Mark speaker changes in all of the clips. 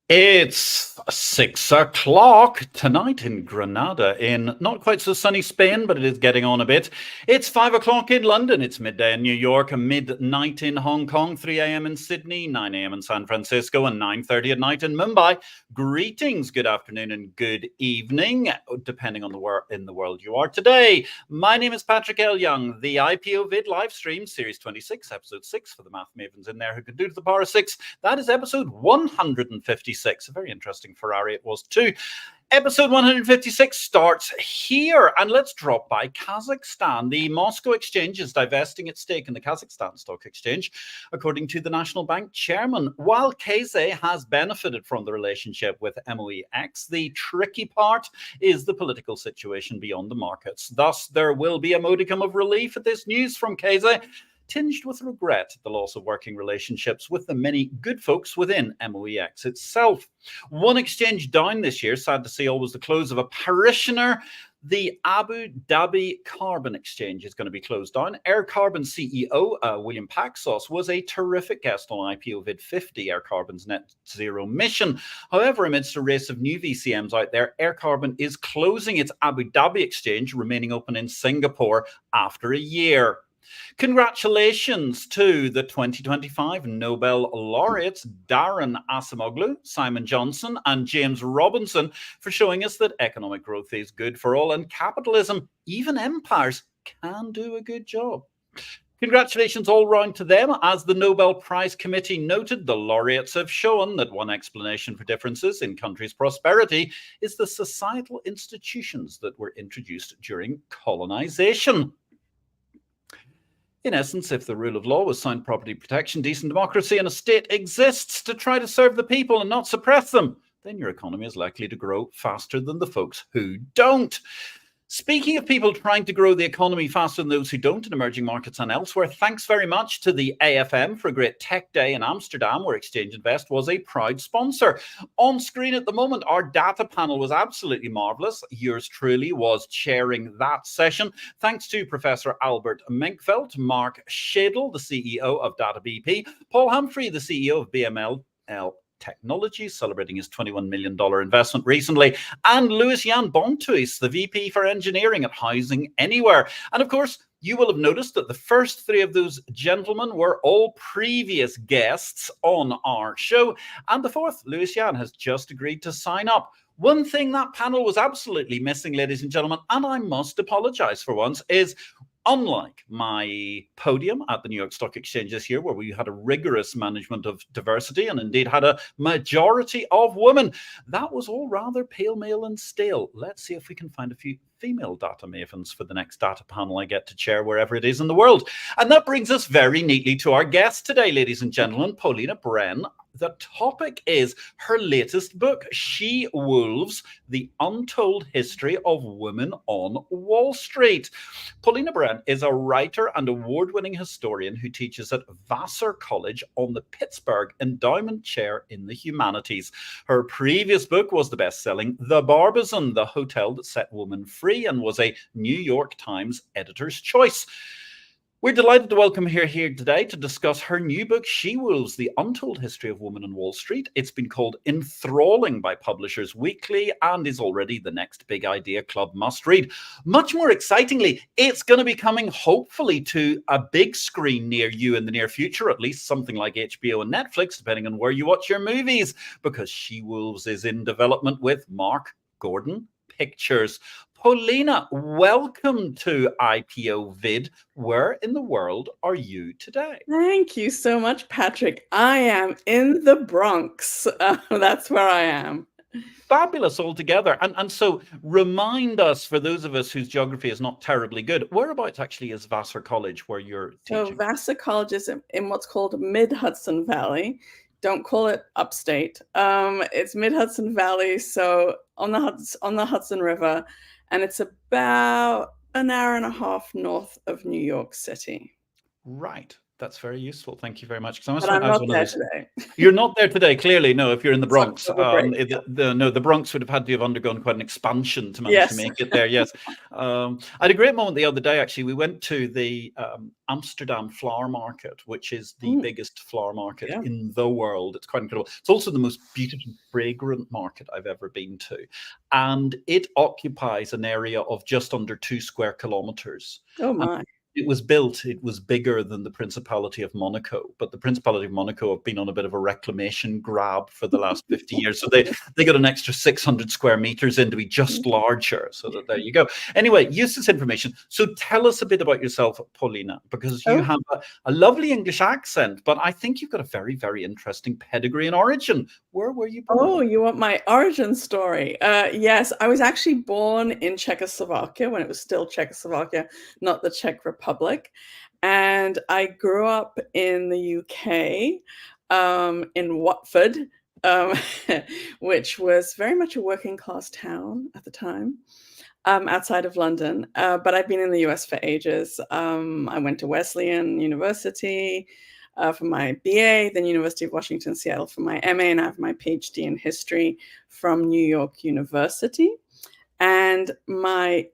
Speaker 1: It's 6 o'clock tonight in Granada, in not quite so sunny Spain, but it is getting on a bit. It's 5 o'clock in London, it's midday in New York, midnight in Hong Kong, 3 a.m. in Sydney, 9 a.m. in San Francisco, and 9:30 at night in Mumbai. Greetings, good afternoon, and good evening, depending on where in the world you are today. My name is Patrick L. Young. The IPO-VID live stream, Series 26, Episode 6, for the math mavens in there who can do to the power of 6. That is episode 156. A very interesting Ferrari it was too. Episode 156 starts here, and let's drop by Kazakhstan. The Moscow Exchange is divesting its stake in the Kazakhstan Stock Exchange, according to the National Bank chairman. While KZ has benefited from the relationship with MOEX, the tricky part is the political situation beyond the markets. Thus, there will be a modicum of relief at this news from KZ, tinged with regret at the loss of working relationships with the many good folks within MOEX itself. One exchange down this year, sad to see, always the close of a parishioner. The Abu Dhabi Carbon Exchange is going to be closed down. Air Carbon CEO William Paxos was a terrific guest on IPO-VID 50, Air Carbon's net zero mission. However, amidst a race of new VCMs out there, Air Carbon is closing its Abu Dhabi exchange, remaining open in Singapore after a year. Congratulations to the 2025 Nobel laureates Darren Acemoglu, Simon Johnson, and James Robinson for showing us that economic growth is good for all and capitalism, even empires, can do a good job. Congratulations all round to them. As the Nobel Prize Committee noted, the laureates have shown that one explanation for differences in countries' prosperity is the societal institutions that were introduced during colonization. In essence, if the rule of law was sound property protection, decent democracy, and a state exists to try to serve the people and not suppress them, then your economy is likely to grow faster than the folks who don't. Speaking of people trying to grow the economy faster than those who don't in emerging markets and elsewhere, thanks very much to the AFM for a great tech day in Amsterdam, where Exchange Invest was a proud sponsor. On screen at the moment, our data panel was absolutely marvellous. Yours truly was chairing that session. Thanks to Professor Albert Menkveld, Mark Shadle, the CEO of Data BP, Paul Humphrey, the CEO of BML Technology, celebrating his $21 million investment recently, and Louis Jan Bontuis, the VP for Engineering at Housing Anywhere. And of course, you will have noticed that the first three of those gentlemen were all previous guests on our show, and the fourth, Louis Jan, has just agreed to sign up. One thing that panel was absolutely missing, ladies and gentlemen, and I must apologize for once, is unlike my podium at the New York Stock Exchange this year, where we had a rigorous management of diversity and indeed had a majority of women, that was all rather pale, male and stale. Let's see if we can find a few female data mavens for the next data panel I get to chair wherever it is in the world. And that brings us very neatly to our guest today, ladies and gentlemen, Paulina Bren. The topic is her latest book, She Wolves, The Untold History of Women on Wall Street. Paulina Bren is a writer and award-winning historian who teaches at Vassar College on the Pittsburgh Endowment Chair in the Humanities. Her previous book was the best-selling The Barbizon, The Hotel That Set Women Free, and was a New York Times editor's choice. We're delighted to welcome her here today to discuss her new book, She Wolves, The Untold History of Women on Wall Street. It's been called Enthralling by Publishers Weekly and is already the next big idea club must-read. Much more excitingly, it's going to be coming hopefully to a big screen near you in the near future, at least something like HBO and Netflix, depending on where you watch your movies, because She Wolves is in development with Mark Gordon Pictures. Paulina, welcome to IPO-VID. Where in the world are you today?
Speaker 2: Thank you so much, Patrick. I am in the Bronx. That's where I am.
Speaker 1: Fabulous altogether. And so remind us, for those of us whose geography is not terribly good, whereabouts actually is Vassar College where you're teaching?
Speaker 2: So Vassar College is in what's called Mid-Hudson Valley. Don't call it upstate. It's Mid-Hudson Valley, so on the Hudson River, and it's about an hour and a half north of New York City.
Speaker 1: Right. That's very useful. Thank you very much. Because
Speaker 2: But I'm
Speaker 1: I was
Speaker 2: not
Speaker 1: one of
Speaker 2: there
Speaker 1: those.
Speaker 2: today.
Speaker 1: You're not there today, clearly. No, if you're in the
Speaker 2: It's
Speaker 1: Bronx,
Speaker 2: October break.
Speaker 1: the Bronx would have had to have undergone quite an expansion to manage to
Speaker 2: Yes.
Speaker 1: make it there. Yes, I had a great moment the other day. Actually, we went to the Amsterdam flower market, which is the biggest flower market in the world. It's quite incredible. It's also the most beautiful, fragrant market I've ever been to, and it occupies an area of just under 2 square kilometers.
Speaker 2: Oh my.
Speaker 1: It was bigger than the Principality of Monaco, but the Principality of Monaco have been on a bit of a reclamation grab for the last 50 years. So they got an extra 600 square meters in to be just larger. So that there you go. Anyway, use this information. So tell us a bit about yourself, Paulina, because you have a lovely English accent, but I think you've got a very, very interesting pedigree and origin. Where were you born?
Speaker 2: Oh, you want my origin story? Yes, I was actually born in Czechoslovakia when it was still Czechoslovakia, not the Czech Republic. And I grew up in the UK, in Watford, which was very much a working class town at the time, outside of London. But I've been in the US for ages. I went to Wesleyan University for my BA, then University of Washington, Seattle for my MA, and I have my PhD in history from New York University. And my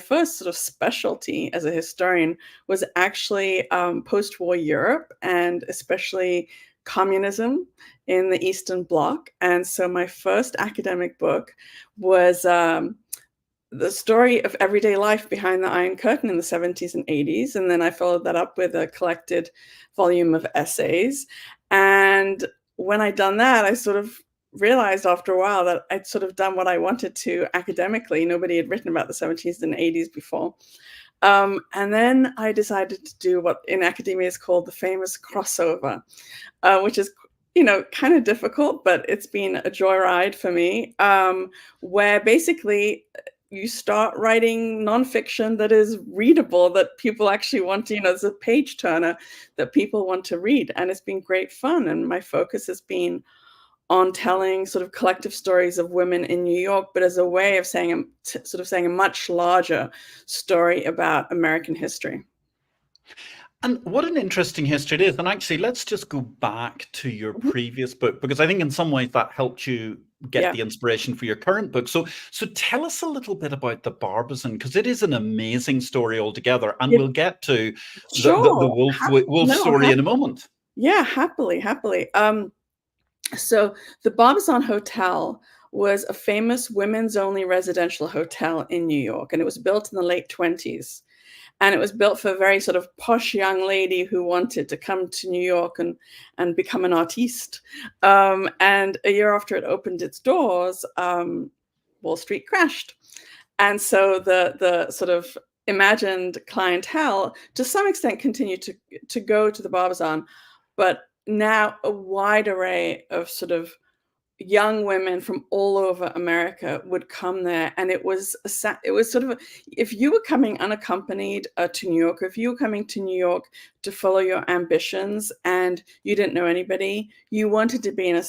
Speaker 2: first sort of specialty as a historian was actually post-war Europe, and especially communism in the Eastern Bloc. And so my first academic book was the story of everyday life behind the Iron Curtain in the 70s and 80s. And then I followed that up with a collected volume of essays. And when I'd done that, I sort of realized after a while that I'd sort of done what I wanted to academically. Nobody had written about the 70s and 80s before. And then I decided to do what in academia is called the famous crossover, which is kind of difficult, but it's been a joyride for me, where basically you start writing nonfiction that is readable, that people actually want to, it's a page turner that people want to read. And it's been great fun. And my focus has been on telling sort of collective stories of women in New York, but as a way of saying a much larger story about American history.
Speaker 1: And what an interesting history it is. And actually, let's just go back to your previous book, because I think in some ways that helped you get the inspiration for your current book. So tell us a little bit about the Barbizon, because it is an amazing story altogether. And we'll get to the wolf story in a moment.
Speaker 2: Yeah, happily. So the Barbizon Hotel was a famous women's only residential hotel in New York, and it was built in the late 1920s. And it was built for a very sort of posh young lady who wanted to come to New York and become an artiste. And a year after it opened its doors, Wall Street crashed. And so the sort of imagined clientele, to some extent, continued to go to the Barbizon, but now a wide array of sort of young women from all over America would come there. And it was sort of, if you were coming unaccompanied to New York, or if you were coming to New York to follow your ambitions and you didn't know anybody, you wanted to be in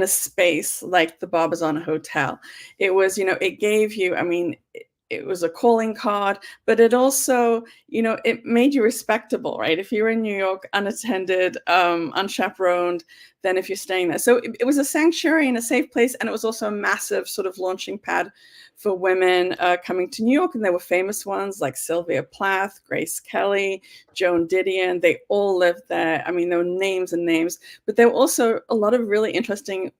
Speaker 2: a space like the Barbizon Hotel. It was, it gave you, it was a calling card, but it also, it made you respectable, right? If you were in New York unattended, unchaperoned, then if you're staying there. So it was a sanctuary and a safe place. And it was also a massive sort of launching pad for women coming to New York. And there were famous ones like Sylvia Plath, Grace Kelly, Joan Didion. They all lived there. There were names and names, but there were also a lot of really interesting,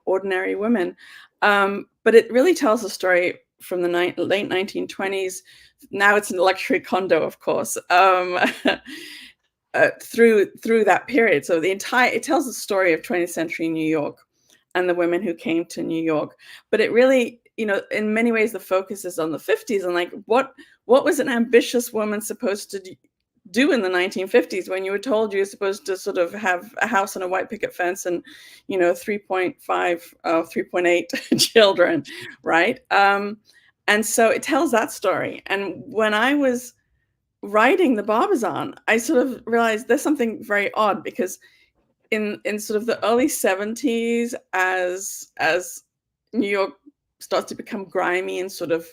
Speaker 2: ordinary women. But it really tells a story from the late 1920s. Now it's a luxury condo, of course, through that period. So it tells the story of 20th century New York and the women who came to New York. But it really, in many ways, the focus is on the 50s and like what was an ambitious woman supposed to do in the 1950s when you were told you were supposed to sort of have a house and a white picket fence and 3.8 children, right? And so it tells that story. And when I was writing the Barbizon, I sort of realized there's something very odd, because in sort of the early 70s, as New York starts to become grimy and sort of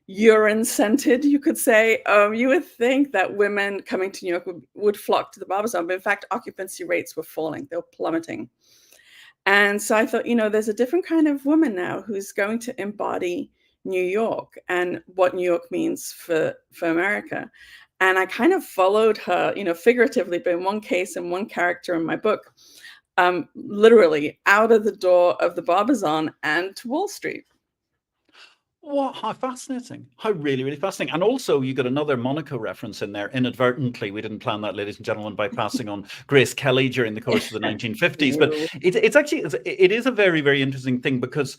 Speaker 2: urine scented, you could say. You would think that women coming to New York would flock to the Barbizon, but in fact, occupancy rates were falling, they were plummeting. And so I thought, there's a different kind of woman now who's going to embody New York and what New York means for America. And I kind of followed her, figuratively, but in one case and one character in my book, literally out of the door of the Barbizon and to Wall Street.
Speaker 1: What? How fascinating. How really, really fascinating. And also you got another Monaco reference in there inadvertently. We didn't plan that, ladies and gentlemen, by passing on Grace Kelly during the course of the 1950s. But it's actually, it is a very, very interesting thing, because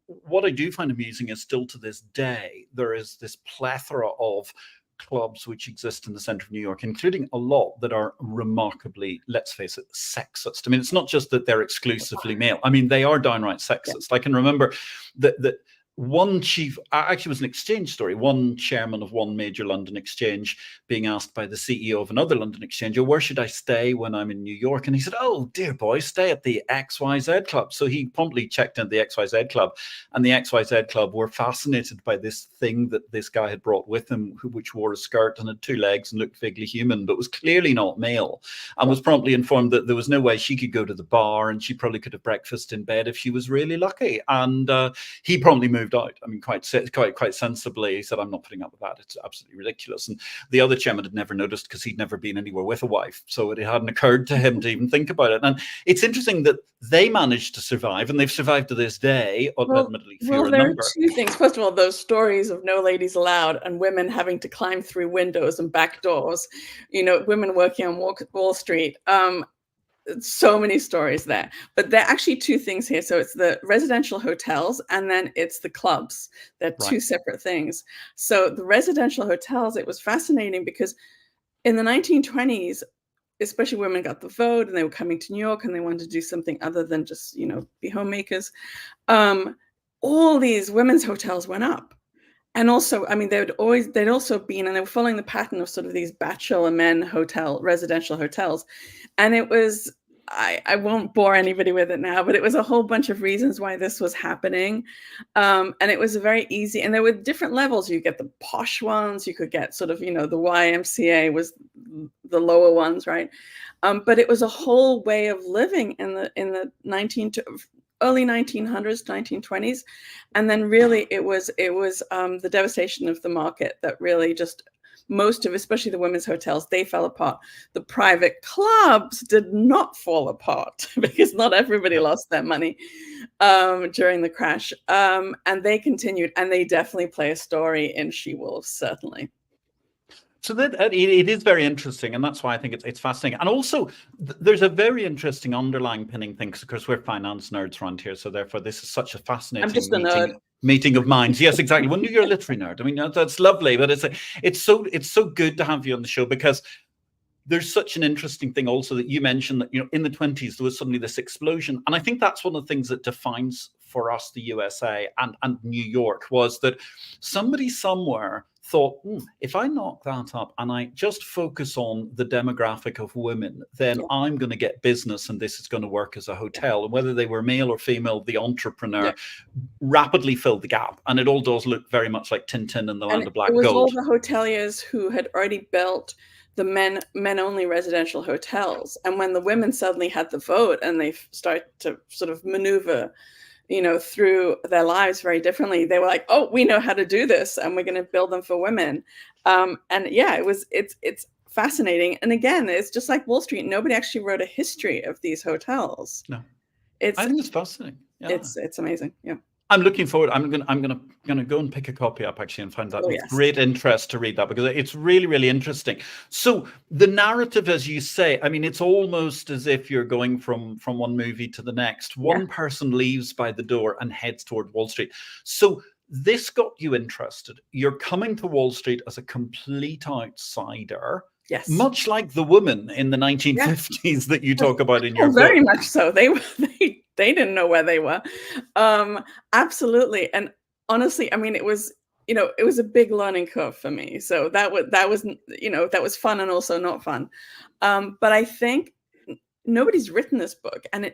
Speaker 1: what I do find amusing is still to this day, there is this plethora of clubs which exist in the center of New York, including a lot that are remarkably, let's face it, sexist. I mean, it's not just that they're exclusively male. I mean, they are downright sexist. I can remember that one chief, actually was an exchange story, one chairman of one major London exchange being asked by the CEO of another London exchange, where should I stay when I'm in New York? And he said, oh, dear boy, stay at the XYZ Club. So he promptly checked into the XYZ Club, and the XYZ Club were fascinated by this thing that this guy had brought with him, which wore a skirt and had two legs and looked vaguely human, but was clearly not male, and was promptly informed that there was no way she could go to the bar, and she probably could have breakfast in bed if she was really lucky. And he promptly moved out. I mean, quite sensibly. He said, I'm not putting up with that. It's absolutely ridiculous. And the other chairman had never noticed, because he'd never been anywhere with a wife. So it hadn't occurred to him to even think about it. And it's interesting that they managed to survive, and they've survived to this day, admittedly fewer
Speaker 2: there
Speaker 1: number.
Speaker 2: are two things. First of all, those stories of no ladies allowed and women having to climb through windows and back doors, women working on Wall Street. So many stories there, but there are actually two things here. So it's the residential hotels, and then it's the clubs. They're two separate things. So the residential hotels, it was fascinating because in the 1920s, especially women got the vote and they were coming to New York and they wanted to do something other than just, be homemakers. All these women's hotels went up. And also, I mean, they'd also been, and they were following the pattern of sort of these bachelor men residential hotels. And it was, I won't bore anybody with it now, but it was a whole bunch of reasons why this was happening. And it was very easy. And there were different levels. You get the posh ones, you could get sort of, the YMCA was the lower ones, right? But it was a whole way of living in the early 1900s, 1920s. And then really it was the devastation of the market that really just most of, especially the women's hotels, they fell apart. The private clubs did not fall apart because not everybody lost their money during the crash. And they continued, and they definitely play a story in She-Wolves, certainly.
Speaker 1: So that it is very interesting, and that's why I think it's fascinating. And also, there's a very interesting underlying pinning thing, because of course we're finance nerds around here, so therefore this is such a fascinating
Speaker 2: I'm just a nerd.
Speaker 1: meeting of minds. Yes, exactly. Well, you're a literary nerd. I mean, that's lovely, but it's so good to have you on the show, because there's such an interesting thing also that you mentioned that, in the 20s, there was suddenly this explosion. And I think that's one of the things that defines for us the USA and New York, was that somebody somewhere thought, if I knock that up and I just focus on the demographic of women, then I'm going to get business, and this is going to work as a hotel. And whether they were male or female, the entrepreneur rapidly filled the gap. And it all does look very much like Tintin and the Land of Black Gold.
Speaker 2: It was all the hoteliers who had already built the men only residential hotels. And when the women suddenly had the vote and they started to sort of maneuver, through their lives very differently, they were like, oh, we know how to do this, and we're going to build them for women. It's fascinating. And again, it's just like Wall Street. Nobody actually wrote a history of these hotels.
Speaker 1: No, I think it's fascinating. Yeah.
Speaker 2: It's amazing. Yeah.
Speaker 1: I'm looking forward. I'm gonna go and pick a copy up actually and find that with great interest to read that, because it's really, really interesting. So the narrative, as you say, I mean, it's almost as if you're going from one movie to the next. One person leaves by the door and heads toward Wall Street. So this got you interested. You're coming to Wall Street as a complete outsider.
Speaker 2: Yes.
Speaker 1: Much like the woman in the 1950s that you talk about in your book.
Speaker 2: Very much so. They didn't know where they were. Absolutely. And honestly, I mean, it was a big learning curve for me. So that was fun and also not fun. But I think nobody's written this book, and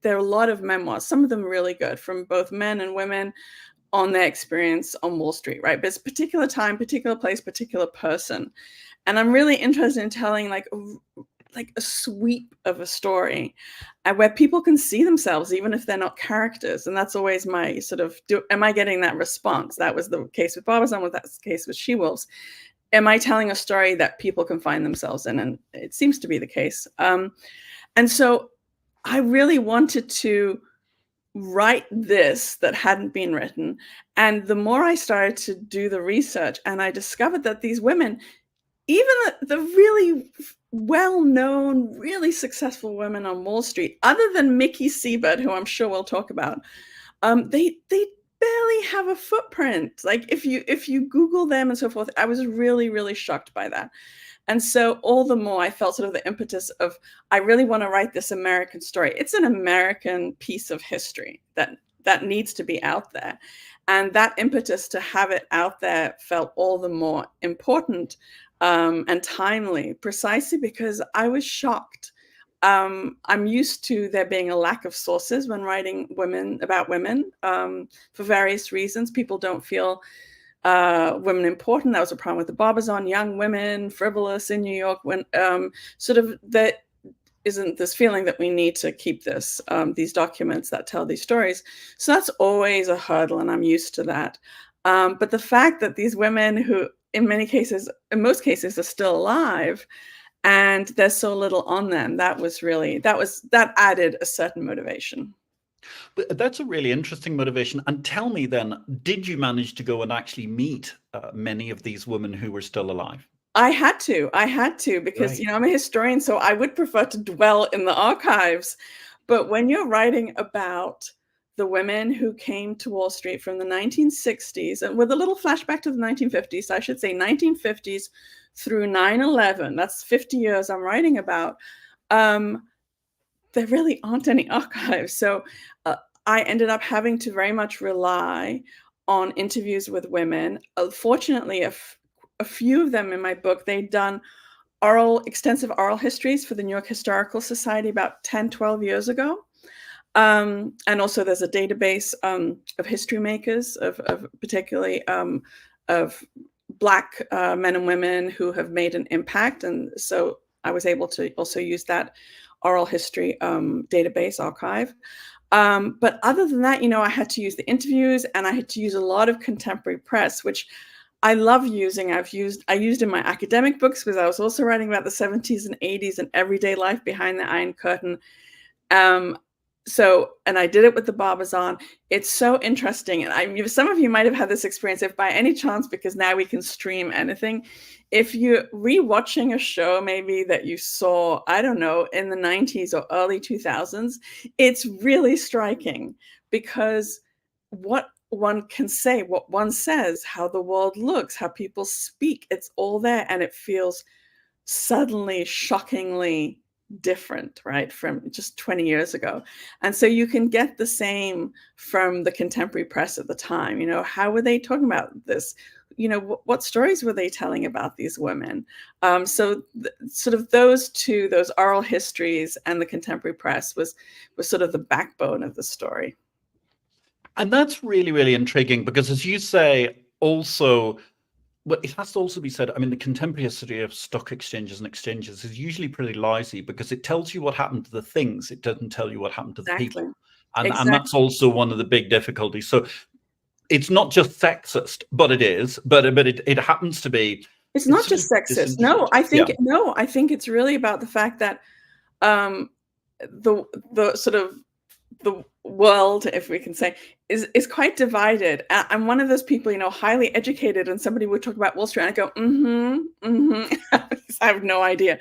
Speaker 2: there are a lot of memoirs, some of them really good, from both men and women. on their experience on Wall Street, right? But it's a particular time, particular place, particular person. And I'm really interested in telling like a sweep of a story where people can see themselves, even if they're not characters. And that's always my sort of, am I getting that response? That was the case with Barbizon, that's the case with She-Wolves. Am I telling a story that people can find themselves in? And it seems to be the case. And so I really wanted to write this that hadn't been written. And the more I started to do the research, and I discovered that these women, even the really well-known, really successful women on Wall Street, other than Mickey Siebert, who I'm sure we'll talk about, they barely have a footprint. Like if you Google them and so forth, I was really, really shocked by that. And so all the more I felt sort of the impetus of, I really want to write this American story. It's an American piece of history that needs to be out there. And that impetus to have it out there felt all the more important and timely, precisely because I was shocked. I'm used to there being a lack of sources when writing about women for various reasons. People don't feel women important. That was a problem with the Barbizon, young women, frivolous in New York. When sort of there isn't this feeling that we need to keep these documents that tell these stories. So that's always a hurdle, and I'm used to that. But the fact that these women, who in most cases are still alive, and there's so little on them, that added a certain motivation.
Speaker 1: But that's a really interesting motivation. And tell me then, did you manage to go and actually meet many of these women who were still alive?
Speaker 2: I had to because,
Speaker 1: Right.
Speaker 2: I'm a historian, so I would prefer to dwell in the archives. But when you're writing about the women who came to Wall Street from the 1960s, and with a little flashback to the 1950s, I should say 1950s through 9/11, that's 50 years I'm writing about, there really aren't any archives. So I ended up having to very much rely on interviews with women. Fortunately, a few of them in my book, they'd done extensive oral histories for the New York Historical Society about 10, 12 years ago. And also there's a database of history makers, of particularly of Black men and women who have made an impact. And so I was able to also use that oral history database archive. But other than that, I had to use the interviews, and I had to use a lot of contemporary press, which I love using. I used in my academic books because I was also writing about the 70s and 80s and everyday life behind the Iron Curtain. And I did it with the Barbizon. It's so interesting. And some of you might have had this experience, if by any chance, because now we can stream anything. If you're rewatching a show maybe that you saw, I don't know, in the 90s or early 2000s, it's really striking because what one can say, what one says, how the world looks, how people speak, it's all there, and it feels suddenly shockingly different, right, from just 20 years ago. And so you can get the same from the contemporary press at the time. How were they talking about this? What stories were they telling about these women? So sort of those oral histories and the contemporary press was sort of the backbone of the story.
Speaker 1: And that's really, really intriguing because, as you say, also, well, it has to also be said, I mean, the contemporary history of stock exchanges and exchanges is usually pretty lousy because it tells you what happened to the things. It doesn't tell you what happened to the people. And that's also one of the big difficulties. So it's not just sexist, but it is. But it happens to be.
Speaker 2: It's not just sexist. No, I think it's really about the fact that the sort of the world, if we can say, is quite divided. I'm one of those people, highly educated, and somebody would talk about Wall Street, and I go, I have no idea.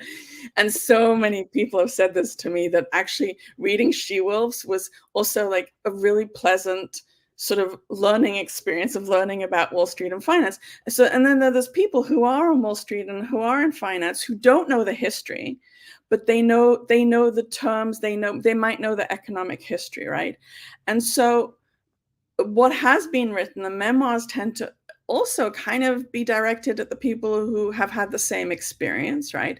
Speaker 2: And so many people have said this to me, that actually reading She-Wolves was also like a really pleasant sort of learning experience of learning about Wall Street and finance. So, and then there's people who are on Wall Street and who are in finance who don't know the history, but they know the terms, they might know the economic history, right? And so what has been written, the memoirs tend to also kind of be directed at the people who have had the same experience, right?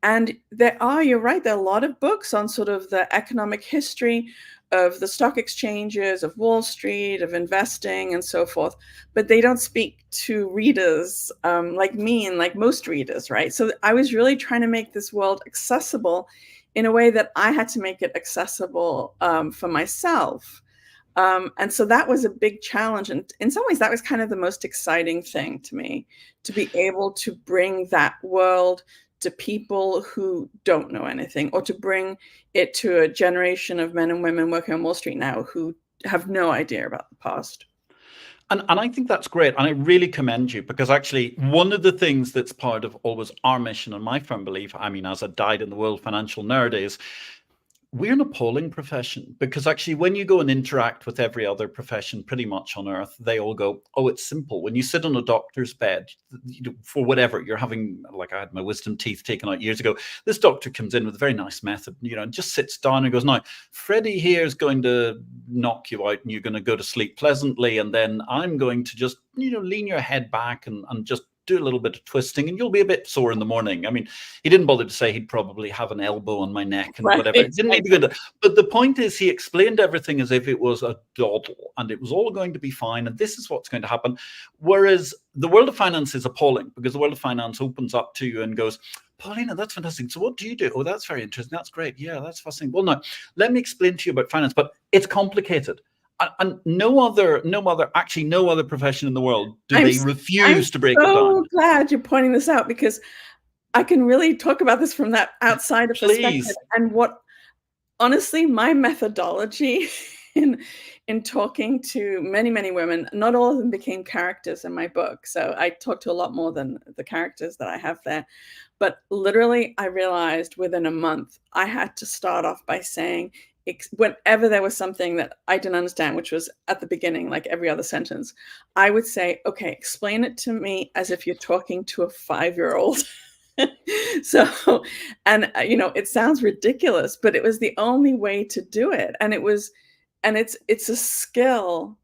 Speaker 2: And you're right, there are a lot of books on sort of the economic history of the stock exchanges, of Wall Street, of investing, and so forth. But they don't speak to readers like me and like most readers, right? So I was really trying to make this world accessible in a way that I had to make it accessible for myself. And so that was a big challenge. And in some ways, that was kind of the most exciting thing to me, to be able to bring that world to people who don't know anything, or to bring it to a generation of men and women working on Wall Street now who have no idea about the past.
Speaker 1: And I think that's great. And I really commend you, because actually one of the things that's part of always our mission and my firm belief, I mean, as a dyed-in-the-wool financial nerd, is we're an appalling profession, because actually when you go and interact with every other profession pretty much on earth, they all go, oh, it's simple. When you sit on a doctor's bed, for whatever you're having, like I had my wisdom teeth taken out years ago, this doctor comes in with a very nice method, and just sits down and goes, now, Freddie here is going to knock you out and you're going to go to sleep pleasantly. And then I'm going to just, lean your head back and just do a little bit of twisting and you'll be a bit sore in the morning. I mean, he didn't bother to say he'd probably have an elbow on my neck and whatever. It didn't even go to, but the point is he explained everything as if it was a doddle and it was all going to be fine and this is what's going to happen. Whereas the world of finance is appalling, because the world of finance opens up to you and goes, Paulina, that's fantastic. So what do you do? Oh, that's very interesting. That's great. Yeah, that's fascinating. Well, now, let me explain to you about finance, but it's complicated. And no other profession in the world do they refuse to break it down.
Speaker 2: I'm so glad you're pointing this out, because I can really talk about this from that outsider perspective. And what, honestly, my methodology in talking to many, many women, not all of them became characters in my book. So I talked to a lot more than the characters that I have there. But literally, I realized within a month, I had to start off by saying, whenever there was something that I didn't understand, which was at the beginning, like every other sentence, I would say, okay, explain it to me as if you're talking to a 5-year-old. So, and it sounds ridiculous, but it was the only way to do it. And it's a skill.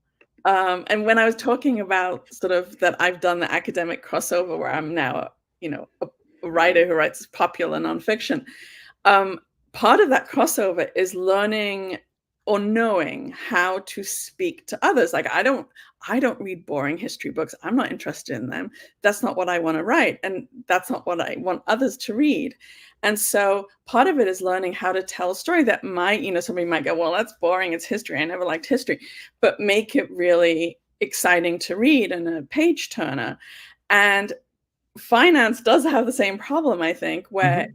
Speaker 2: And when I was talking about sort of that I've done the academic crossover where I'm now, a writer who writes popular nonfiction, part of that crossover is learning or knowing how to speak to others. Like I don't read boring history books. I'm not interested in them. That's not what I want to write. And that's not what I want others to read. And so part of it is learning how to tell a story that might, somebody might go, well, that's boring. It's history. I never liked history, but make it really exciting to read and a page turner. And finance does have the same problem, I think, where,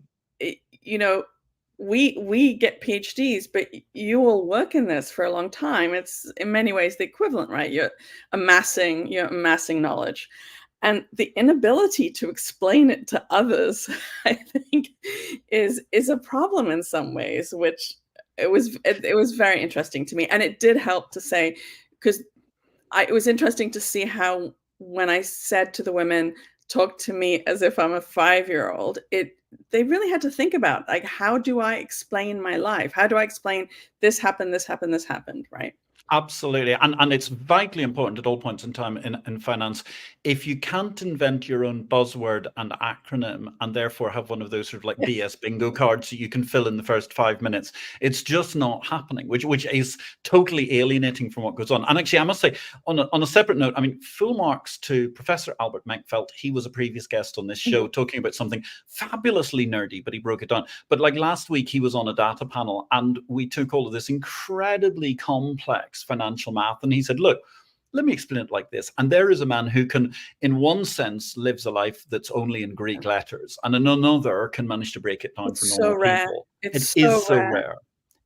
Speaker 2: we get PhDs, but you will work in this for a long time. It's in many ways the equivalent, right? You're amassing knowledge. And the inability to explain it to others, I think, is a problem in some ways, which it was very interesting to me. And it did help to say, because it was interesting to see how when I said to the women, talk to me as if I'm a 5-year-old, they really had to think about, like, how do I explain my life? How do I explain this happened, right?
Speaker 1: Absolutely. And it's vitally important at all points in time in finance. If you can't invent your own buzzword and acronym and therefore have one of those sort of like BS bingo cards that you can fill in the first 5 minutes, it's just not happening, which is totally alienating from what goes on. And actually, I must say, on a separate note, I mean, full marks to Professor Albert Menkfeld. He was a previous guest on this show talking about something fabulously nerdy, but he broke it down. But like last week, he was on a data panel and we took all of this incredibly complex financial math and he said, look, let me explain it like this. And there is a man who can, in one sense, lives a life that's only in Greek letters, and in another can manage to break it down for normal people. It is so rare.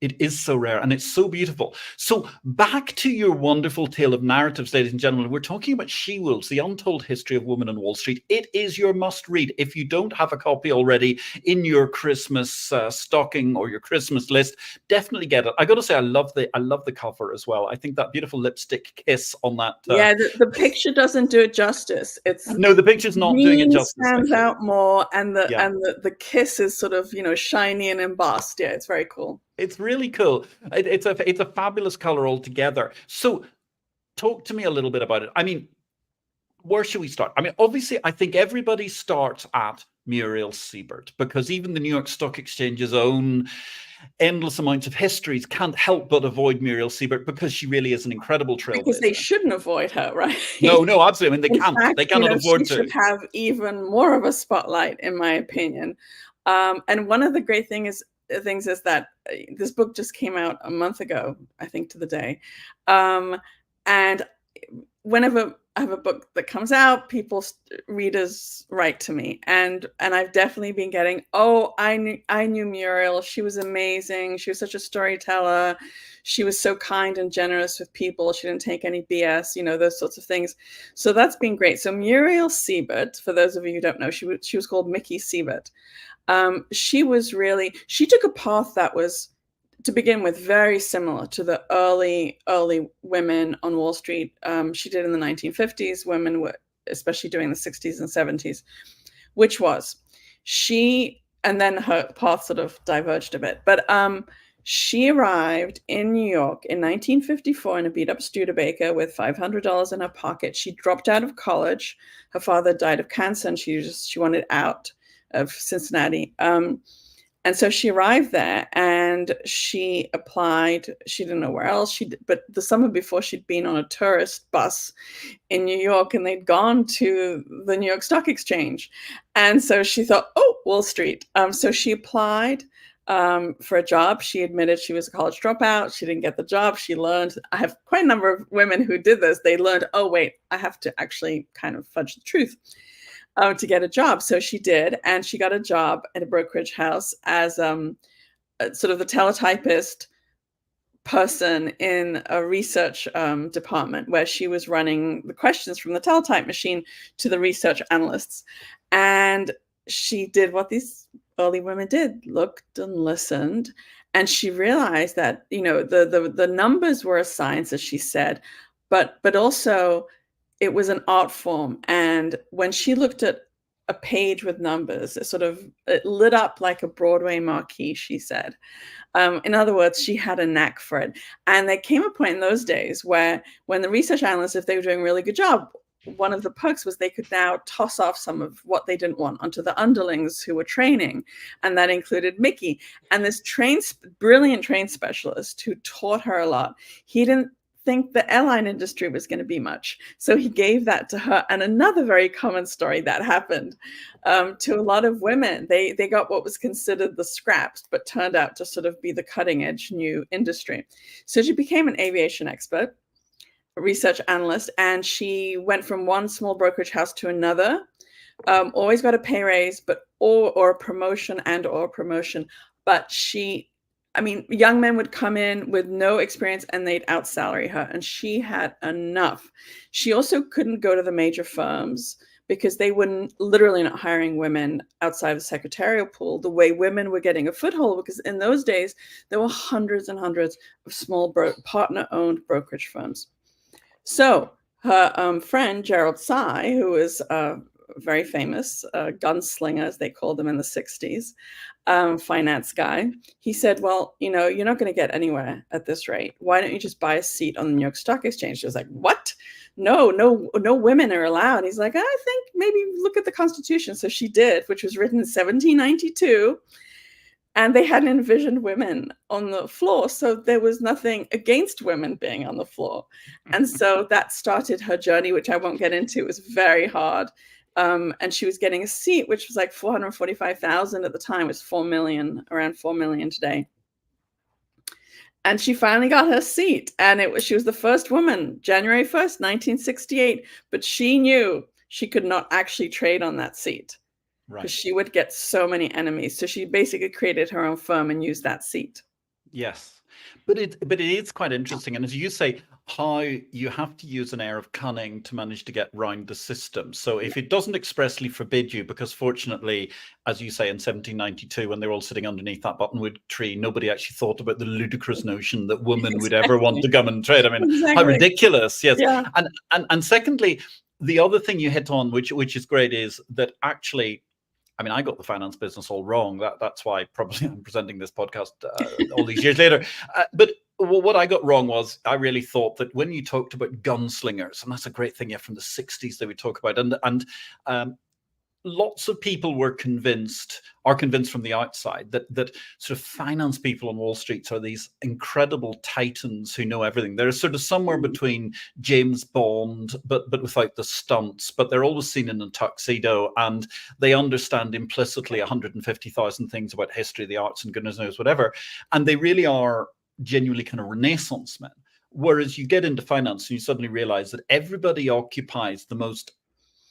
Speaker 1: It is so rare and it's so beautiful. So back to your wonderful tale of narratives, ladies and gentlemen. We're talking about She-Wolves, The Untold History of Women on Wall Street. It is your must read. If you don't have a copy already in your Christmas stocking or your Christmas list, definitely get it. I got to say, I love the cover as well. I think that beautiful lipstick kiss on that.
Speaker 2: Yeah, the picture doesn't do it justice.
Speaker 1: No, the picture's not doing it justice.
Speaker 2: Stands out more, and the kiss is sort of shiny and embossed. Yeah, it's very cool.
Speaker 1: It's really cool. It's a fabulous color altogether. So talk to me a little bit about it. I mean, where should we start? I mean, obviously, I think everybody starts at Muriel Siebert, because even the New York Stock Exchange's own endless amounts of histories can't help but avoid Muriel Siebert because she really is an incredible
Speaker 2: Because they
Speaker 1: trailblazer.
Speaker 2: shouldn't avoid her, right?
Speaker 1: No, absolutely. I mean,
Speaker 2: In fact,
Speaker 1: they cannot afford
Speaker 2: she
Speaker 1: to.
Speaker 2: should have even more of a spotlight, in my opinion. And one of the great things is that this book just came out a month ago, I think, to the day. And whenever I have a book that comes out, readers write to me, and I've definitely been getting, oh, I knew Muriel. She was amazing. She was such a storyteller. She was so kind and generous with people. She didn't take any BS, those sorts of things. So that's been great. So Muriel Siebert, for those of you who don't know, she was called Mickey Siebert. She took a path that was, to begin with, very similar to the early women on Wall Street. She did in the 1950s. Women were especially doing the 60s and 70s, which was and then her path sort of diverged a bit. But she arrived in New York in 1954 in a beat-up Studebaker with $500 in her pocket. She dropped out of college. Her father died of cancer, and she wanted out of Cincinnati. And so she arrived there and she applied. She didn't know where else. But the summer before, she'd been on a tourist bus in New York, and they'd gone to the New York Stock Exchange. And so she thought, oh, Wall Street. So she applied for a job. She admitted she was a college dropout. She didn't get the job. She learned, I have quite a number of women who did this. They learned, oh, wait, I have to actually kind of fudge the truth to get a job. So she did, and she got a job at a brokerage house as sort of the teletypist person in a research department, where she was running the questions from the teletype machine to the research analysts. And she did what these early women did, looked and listened. And she realized that, the numbers were a science, as she said, but also it was an art form. And when she looked at a page with numbers, it lit up like a Broadway marquee, she said. In other words, she had a knack for it. And there came a point in those days where, when the research analysts, if they were doing a really good job, one of the perks was they could now toss off some of what they didn't want onto the underlings who were training. And that included Mickey. And this brilliant train specialist who taught her a lot, he didn't think the airline industry was going to be much. So he gave that to her. And another very common story that happened to a lot of women, they got what was considered the scraps, but turned out to sort of be the cutting edge new industry. So she became an aviation expert, a research analyst, and she went from one small brokerage house to another, always got a pay raise, or a promotion. But young men would come in with no experience and they'd out-salary her, and she had enough. She also couldn't go to the major firms because they were literally not hiring women outside of the secretarial pool the way women were getting a foothold, because in those days, there were hundreds and hundreds of small partner-owned brokerage firms. So her friend, Gerald Sy, who was very famous gunslinger, as they called them in the 60s, finance guy, he said, well, you're not going to get anywhere at this rate. Why don't you just buy a seat on the New York Stock Exchange? She was like, what? No women are allowed. He's like, I think maybe look at the Constitution. So she did, which was written in 1792. And they hadn't envisioned women on the floor. So there was nothing against women being on the floor. And so that started her journey, which I won't get into. It was very hard. And she was getting a seat, which was like $445,000 at the time. It was $4 million, around $4 million today. And she finally got her seat. And she was the first woman, January 1st, 1968. But she knew she could not actually trade on that seat. Right. Because she would get so many enemies. So she basically created her own firm and used that seat.
Speaker 1: Yes. But it is quite interesting. And as you say, how you have to use an air of cunning to manage to get round the system. So if it doesn't expressly forbid you, because fortunately, as you say, in 1792, when they're all sitting underneath that buttonwood tree, nobody actually thought about the ludicrous notion that women would ever want to come and trade. I mean, how ridiculous. Yes. Yeah. And secondly, the other thing you hit on, which is great, is that actually, I got the finance business all wrong. That's why probably I'm presenting this podcast all these years later. But what I got wrong was I really thought that when you talked about gunslingers, and that's a great thing from the 60s that we talk about, and lots of people are convinced from the outside that sort of finance people on Wall Street are these incredible titans who know everything. They're sort of somewhere between James Bond, but without the stunts. But they're always seen in a tuxedo, and they understand implicitly 150,000 things about history, the arts, and goodness knows whatever. And they really are genuinely kind of Renaissance men. Whereas you get into finance and you suddenly realize that everybody occupies the most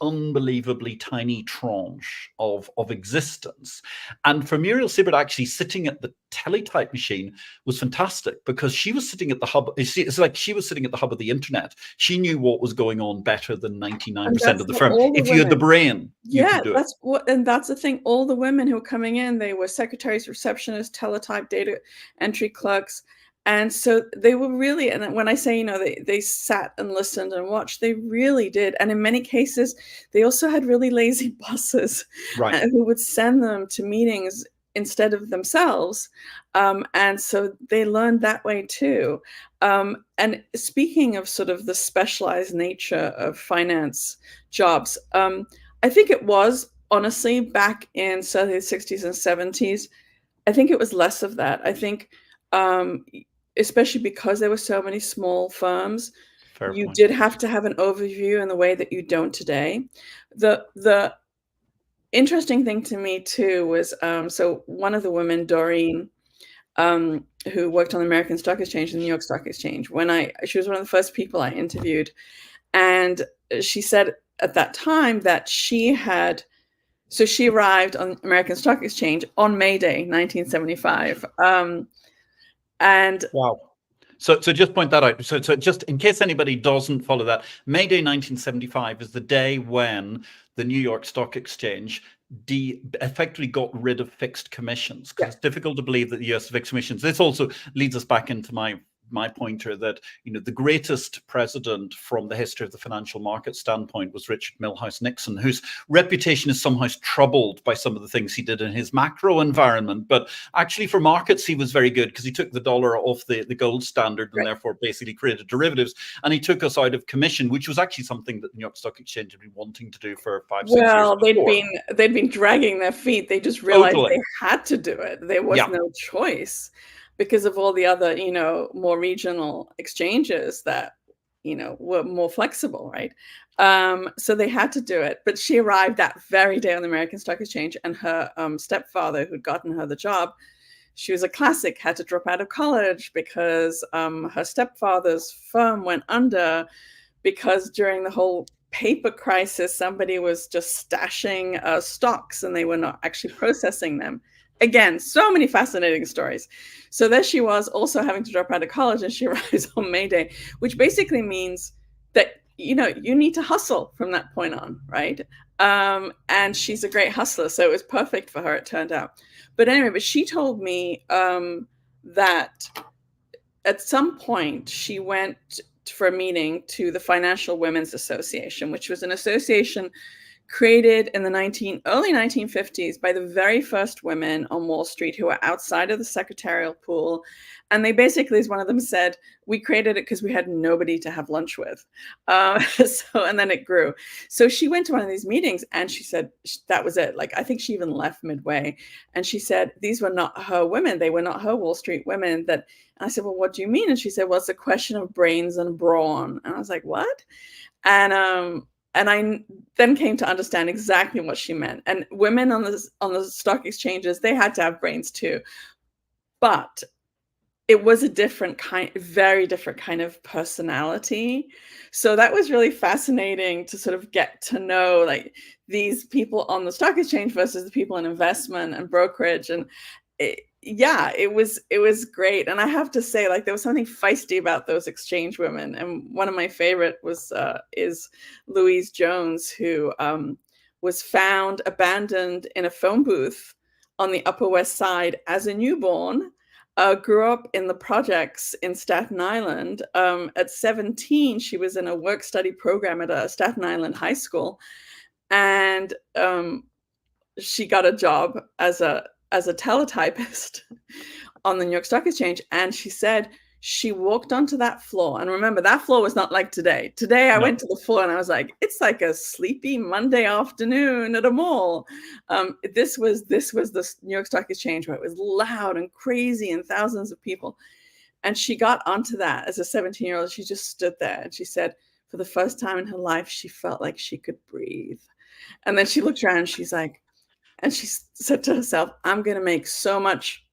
Speaker 1: unbelievably tiny tranche of existence. And for Muriel Siebert, actually sitting at the teletype machine was fantastic, because she was sitting at the hub. It's like she was sitting at the hub of the internet. She knew what was going on better than 99% of the firm. If you had the brain, you could do it.
Speaker 2: And that's the thing. All the women who were coming in, they were secretaries, receptionists, teletype, data entry clerks. And so they were really, and when I say, you know, they sat and listened and watched, they really did. And in many cases, they also had really lazy bosses,
Speaker 1: right,
Speaker 2: who would send them to meetings instead of themselves. And so they learned that way too. And speaking of sort of the specialized nature of finance jobs, I think it was, honestly, back in certainly the 60s and 70s, I think it was less of that. I think, especially because there were so many small firms, you did have to have an overview in the way that you don't today. The interesting thing to me too was, so one of the women, Doreen, who worked on the American Stock Exchange and the New York Stock Exchange, she was one of the first people I interviewed, and she said at that time that she arrived on American Stock Exchange on May Day, 1975. And
Speaker 1: wow. So just point that out. So just in case anybody doesn't follow that, May Day 1975 is the day when the New York Stock Exchange effectively got rid of fixed commissions, because it's difficult to believe that the US fixed commissions. This also leads us back into my pointer that, you know, the greatest president from the history of the financial market standpoint was Richard Milhouse Nixon, whose reputation is somehow troubled by some of the things he did in his macro environment. But actually for markets, he was very good, because he took the dollar off the gold standard and therefore basically created derivatives. And he took us out of commission, which was actually something that the New York Stock Exchange had been wanting to do for 5-6 years before.
Speaker 2: They'd been dragging their feet. They just realized they had to do it. There was no choice, because of all the other, you know, more regional exchanges that, you know, were more flexible, right? So they had to do it. But she arrived that very day on the American Stock Exchange, and her stepfather, who'd gotten her the job, she was a classic, had to drop out of college because her stepfather's firm went under, because during the whole paper crisis, somebody was just stashing stocks and they were not actually processing them. Again, so many fascinating stories. So there she was, also having to drop out of college, and she arrives on May Day, which basically means that, you know, you need to hustle from that point on, right? And she's a great hustler, so it was perfect for her, it turned out. But anyway, she told me that at some point she went for a meeting to the Financial Women's Association, which was an association created in the early 1950s by the very first women on Wall Street who were outside of the secretarial pool. And they basically, as one of them said, we created it because we had nobody to have lunch with. And then it grew. So she went to one of these meetings and she said that was it. Like, I think she even left midway. And she said, these were not her women. They were not her Wall Street women. And I said, well, what do you mean? And she said, well, it's a question of brains and brawn. And I was like, what? And I then came to understand exactly what she meant. And women on the stock exchanges, they had to have brains too. But it was a very different kind of personality. So that was really fascinating to sort of get to know, like, these people on the stock exchange versus the people in investment and brokerage. And it was great. And I have to say, like, there was something feisty about those exchange women. And one of my favorite is Louise Jones, who was found abandoned in a phone booth on the Upper West Side as a newborn. Grew up in the projects in Staten Island. At 17, she was in a work-study program at a Staten Island high school, and she got a job as a teletypist on the New York Stock Exchange. And she said She walked onto that floor, and remember, that floor was not like today. Today, I
Speaker 1: No.
Speaker 2: went to the floor and I was like, it's like a sleepy Monday afternoon at a mall. This was the New York Stock Exchange, where it was loud and crazy and thousands of people. And she got onto that as a 17-year-old. She just stood there and she said, for the first time in her life, she felt like she could breathe. And then she looked around and she's like, and she said to herself, I'm going to make so much,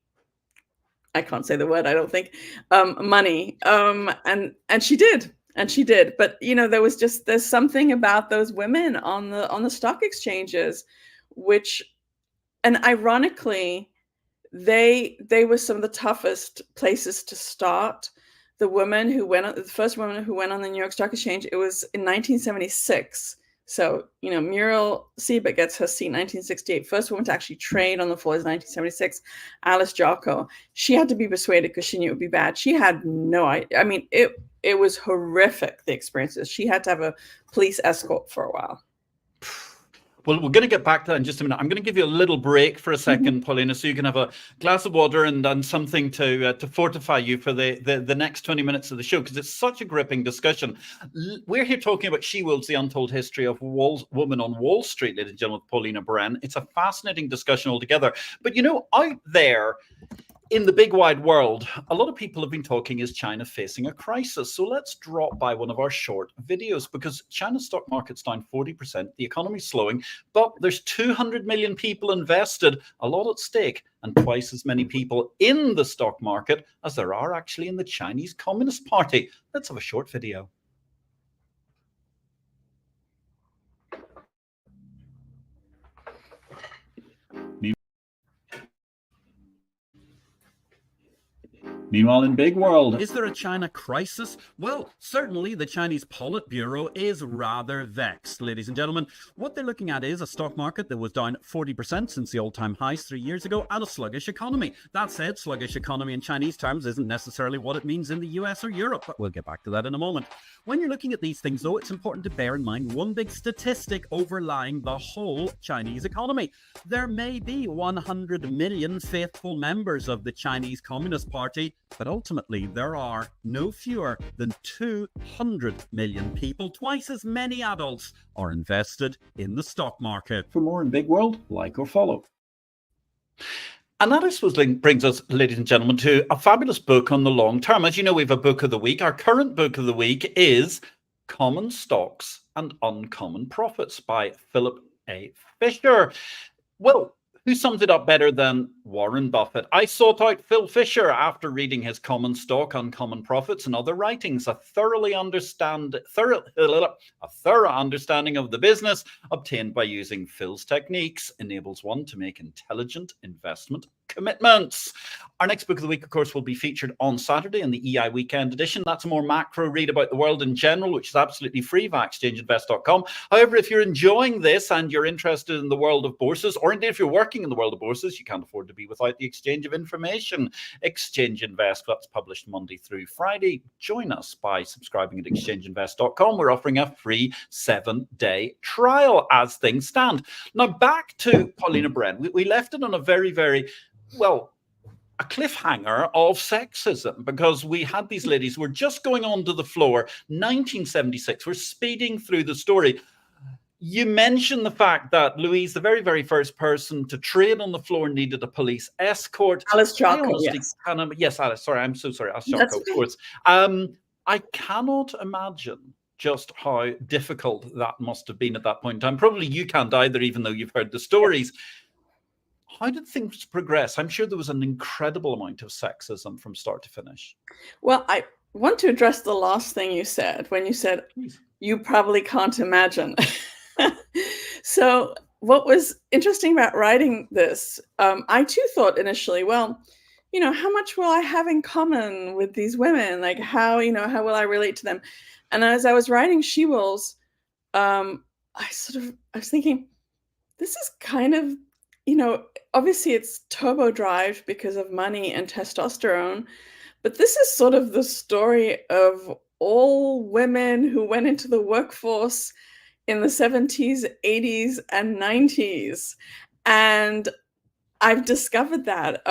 Speaker 2: I can't say the word, I don't think, money. And she did. And she did. But, you know, there's something about those women on the stock exchanges, which, and ironically, they were some of the toughest places to start. The first woman who went on the New York Stock Exchange, it was in 1976. So, you know, Muriel Siebert gets her seat in 1968. First woman to actually trade on the floor is 1976. Alice Jocko. She had to be persuaded because she knew it would be bad. She had no idea. I mean, it was horrific, the experiences. She had to have a police escort for a while.
Speaker 1: Well, we're going to get back to that in just a minute. I'm going to give you a little break for a second, Paulina, so you can have a glass of water and something to fortify you for the next 20 minutes of the show, because it's such a gripping discussion. We're here talking about She Wolves, the Untold History of Women on Wall Street, ladies and gentlemen, with Paulina Bren. It's a fascinating discussion altogether. But, you know, out there, in the big wide world, a lot of people have been talking, is China facing a crisis? So let's drop by one of our short videos, because China's stock market's down 40%, the economy's slowing, but there's 200 million people invested, a lot at stake, and twice as many people in the stock market as there are actually in the Chinese Communist Party. Let's have a short video. Meanwhile, in big world, is there a China crisis? Well, certainly the Chinese Politburo is rather vexed, ladies and gentlemen. What they're looking at is a stock market that was down 40% since the all-time highs 3 years ago, and a sluggish economy. That said, sluggish economy in Chinese terms isn't necessarily what it means in the US or Europe, but we'll get back to that in a moment. When you're looking at these things, though, it's important to bear in mind one big statistic overlying the whole Chinese economy. There may be 100 million faithful members of the Chinese Communist Party, but ultimately there are no fewer than 200 million people, twice as many adults, are invested in the stock market. For more in Big World, like or follow. And that, I suppose, brings us, ladies and gentlemen, to a fabulous book on the long term. As you know, we have a book of the week. Our current book of the week is Common Stocks and Uncommon Profits by Philip A. Fisher. Well, who sums it up better than Warren Buffett? I sought out Phil Fisher after reading his Common Stock, Uncommon Profits and other writings. A thorough understanding of the business obtained by using Phil's techniques enables one to make intelligent investment commitments. Our next book of the week, of course, will be featured on Saturday in the EI Weekend Edition. That's a more macro read about the world in general, which is absolutely free via exchangeinvest.com. However, if you're enjoying this and you're interested in the world of bourses, or indeed if you're working in the world of bourses, you can't afford to be without the exchange of information. Exchange Invest, that's published Monday through Friday. Join us by subscribing at exchangeinvest.com. We're offering a free 7-day trial as things stand. Now, back to Paulina Bren. We left it on a very, very, well, a cliffhanger of sexism, because we had these ladies who were just going onto the floor, 1976. We're speeding through the story. You mentioned the fact that Louise, the very, very first person to trade on the floor, needed a police escort.
Speaker 2: Alice Jocko,
Speaker 1: yes, Alice. Sorry, I'm so sorry. Alice Jocko, of course. I cannot imagine just how difficult that must have been at that point in time. Probably you can't either, even though you've heard the stories. How did things progress? I'm sure there was an incredible amount of sexism from start to finish.
Speaker 2: Well, I want to address the last thing you said, when you said, you probably can't imagine. So what was interesting about writing this, I too thought initially, well, you know, how much will I have in common with these women? Like how will I relate to them? And as I was writing She Wolves, I was thinking, this is kind of, you know, obviously it's turbo drive because of money and testosterone, but this is sort of the story of all women who went into the workforce in the 70s, 80s, and 90s. And I've discovered that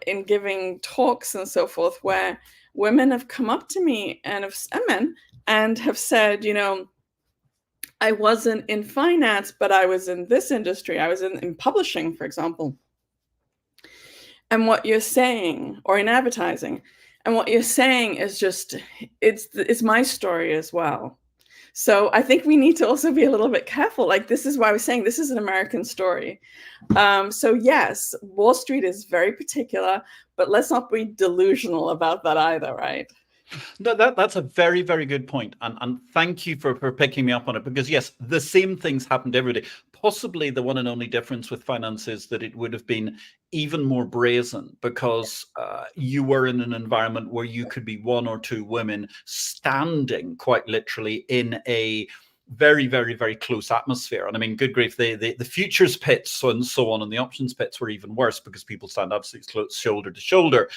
Speaker 2: in giving talks and so forth, where women have come up to me and men and have said, I wasn't in finance, but I was in this industry. I was in publishing, for example. And what you're saying, or in advertising, and what you're saying is just, it's my story as well. So I think we need to also be a little bit careful. Like, this is why I was saying this is an American story. So yes, Wall Street is very particular, but let's not be delusional about that either, right?
Speaker 1: No, that's a very, very good point. And thank you for picking me up on it, because yes, the same things happened every day. Possibly the one and only difference with finance is that it would have been even more brazen, because you were in an environment where you could be one or two women standing quite literally in a very, very, very close atmosphere. And I mean, good grief, the futures pits and so on, and the options pits were even worse, because people stand absolutely close, shoulder to shoulder.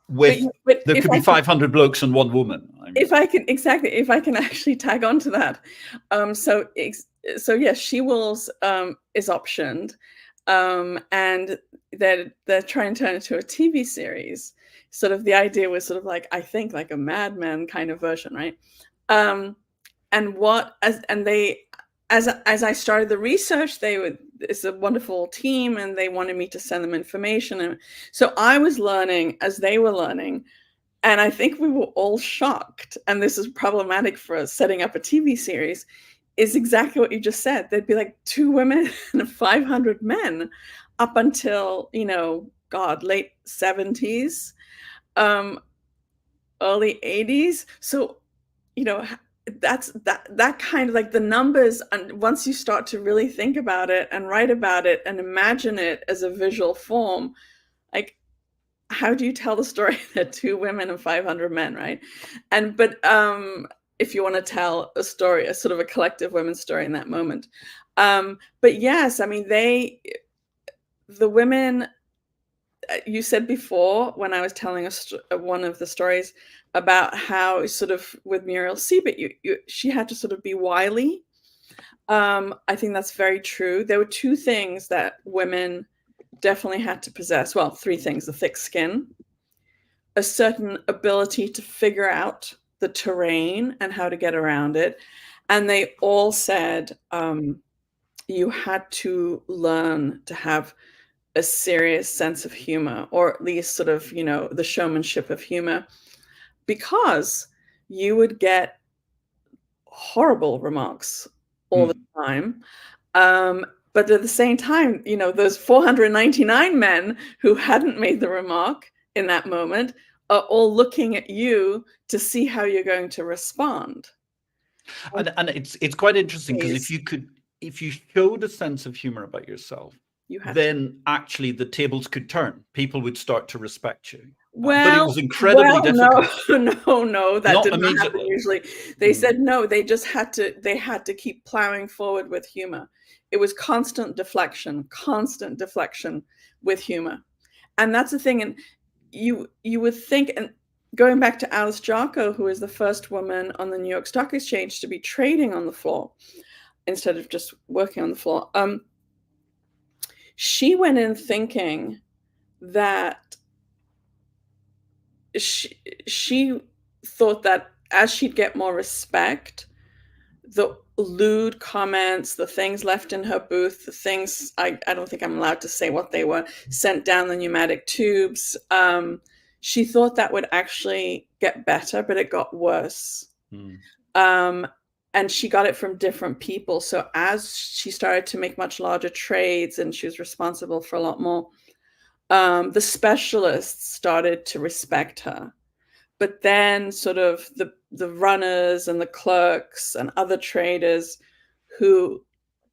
Speaker 1: But there could be 500 blokes and one woman. I mean.
Speaker 2: If I can actually tag on to that. So yes, She Wolves is optioned, and they're trying to turn it into a TV series. Sort of the idea was sort of like, I think, like a Mad Men kind of version, right? As I started the research, it's a wonderful team, and they wanted me to send them information. And so I was learning as they were learning. And I think we were all shocked. And this is problematic for us setting up a TV series, is exactly what you just said. There'd be like 2 women and 500 men up until, late 70s, early 80s. So, that's that kind of like the numbers. And once you start to really think about it and write about it and imagine it as a visual form, like, how do you tell the story that 2 women and 500 men, right? But if you want to tell a story, a sort of a collective women's story in that moment. But yes, I mean, the women, you said before when I was telling one of the stories about how sort of with Muriel Siebert, she had to sort of be wily. I think that's very true. There were 2 things that women definitely had to possess. Well, 3 things: the thick skin, a certain ability to figure out the terrain and how to get around it. And they all said you had to learn to have a serious sense of humor, or at least sort of, the showmanship of humor, because you would get horrible remarks all the time. But at the same time, those 499 men who hadn't made the remark in that moment are all looking at you to see how you're going to respond.
Speaker 1: And it's quite interesting, because if you showed a sense of humor about yourself, then actually the tables could turn. People would start to respect you.
Speaker 2: Well,
Speaker 1: but it was incredibly difficult.
Speaker 2: No, that did not happen usually. They said no, they just had to keep plowing forward with humor. It was constant deflection with humor. And that's the thing. And you would think, and going back to Alice Jocko, who is the first woman on the New York Stock Exchange to be trading on the floor instead of just working on the floor, she went in thinking that she thought that as she'd get more respect, the lewd comments, the things left in her booth, the things, I don't think I'm allowed to say what they were, sent down the pneumatic tubes, she thought that would actually get better, but it got worse. And she got it from different people. So as she started to make much larger trades and she was responsible for a lot more, the specialists started to respect her. But then sort of the runners and the clerks and other traders who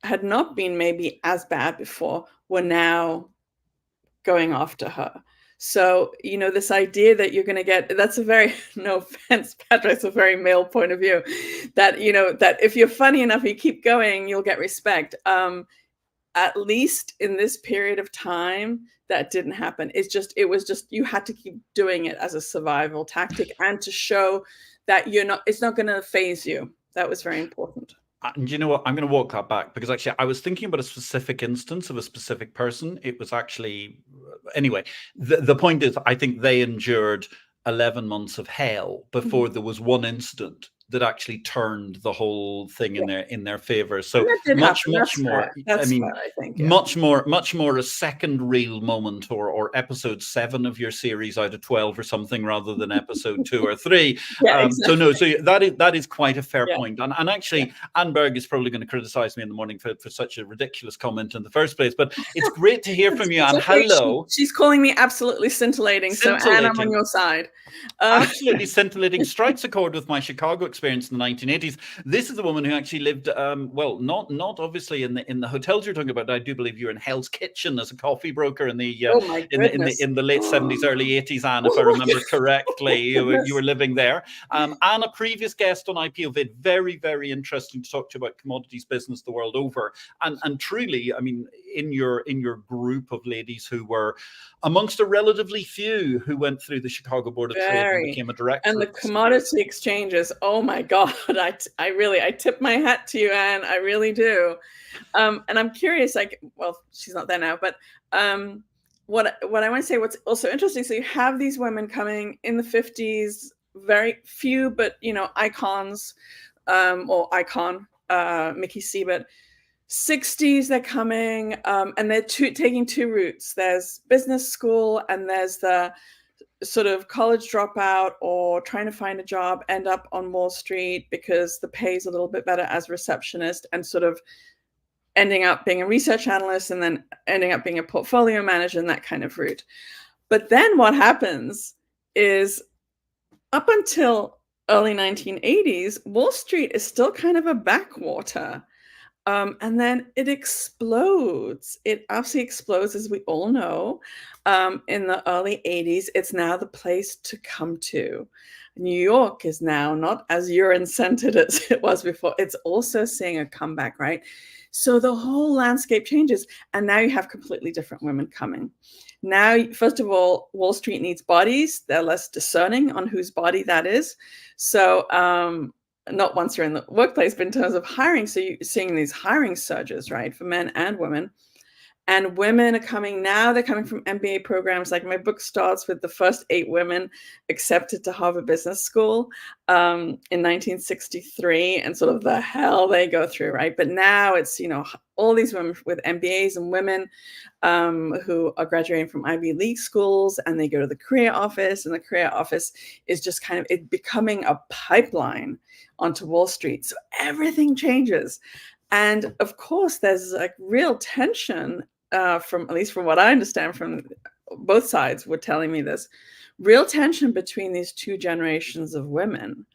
Speaker 2: had not been maybe as bad before were now going after her. So, this idea that you're going to get, that's a very, no offense, Patrick, it's a very male point of view, that, that if you're funny enough, you keep going, you'll get respect. At least in this period of time, that didn't happen. It was just, you had to keep doing it as a survival tactic and to show that it's not going to phase you. That was very important.
Speaker 1: And you know what? I'm going to walk that back, because actually I was thinking about a specific instance of a specific person. It was actually, anyway, the point is, I think they endured 11 months of hell before there was one incident that actually turned the whole thing in their favor. So
Speaker 2: that did
Speaker 1: much
Speaker 2: happen.
Speaker 1: much
Speaker 2: That's
Speaker 1: more
Speaker 2: fair. That's
Speaker 1: I mean
Speaker 2: fair, I think.
Speaker 1: much more a second real moment, or episode 7 of your series out of 12 or something, rather than episode 2 or 3.
Speaker 2: Yeah, exactly.
Speaker 1: So that is quite a fair
Speaker 2: Yeah.
Speaker 1: point. And actually, Anne Berg is probably going to criticize me in the morning for such a ridiculous comment in the first place, but it's great to hear from you, Anne.
Speaker 2: Okay.
Speaker 1: Hello.
Speaker 2: She's calling me absolutely scintillating. So Anne, I'm on your side.
Speaker 1: Absolutely scintillating. Strikes a chord with my Chicago experience in the 1980s. This is a woman who actually lived, well, not obviously in the hotels you're talking about. I do believe you were in Hell's Kitchen as a coffee broker in the
Speaker 2: Oh my goodness.
Speaker 1: in the late 70s, early 80s, Anne, if I remember correctly. You were living there. Anne, a previous guest on IPO-VID, very, very interesting to talk to you about commodities business the world over. And truly, I mean, in your group of ladies who were amongst a relatively few who went through the Chicago Board of Trade and became a director.
Speaker 2: And the commodity exchanges, oh my God, I tip my hat to you, Anne. I really do. And I'm curious, like, well, she's not there now, but what I want to say, what's also interesting, so you have these women coming in the 50s, very few, but icons, or icon, Mickey Siebert. 60s, they're coming, and they're taking two routes. There's business school, and there's the sort of college dropout or trying to find a job, end up on Wall Street because the pay is a little bit better as a receptionist, and sort of ending up being a research analyst and then ending up being a portfolio manager, and that kind of route. But then what happens is, up until early 1980s, Wall Street is still kind of a backwater. And then it explodes. It absolutely explodes, as we all know. In the early 80s, it's now the place to come to. New York is now not as urine-centered as it was before. It's also seeing a comeback, right? So the whole landscape changes. And now you have completely different women coming. Now, first of all, Wall Street needs bodies. They're less discerning on whose body that is. So, not once you're in the workplace, but in terms of hiring. So you're seeing these hiring surges, right, for men and women. And women are coming now. They're coming from MBA programs. Like, my book starts with the first 8 women accepted to Harvard Business School in 1963, and sort of the hell they go through, right? But now it's, all these women with MBAs, and women who are graduating from Ivy League schools, and they go to the career office, and the career office is just kind of it becoming a pipeline onto Wall Street. So everything changes. And of course, there's like real tension, from, at least from what I understand, from both sides were telling me this, real tension between these two generations of women.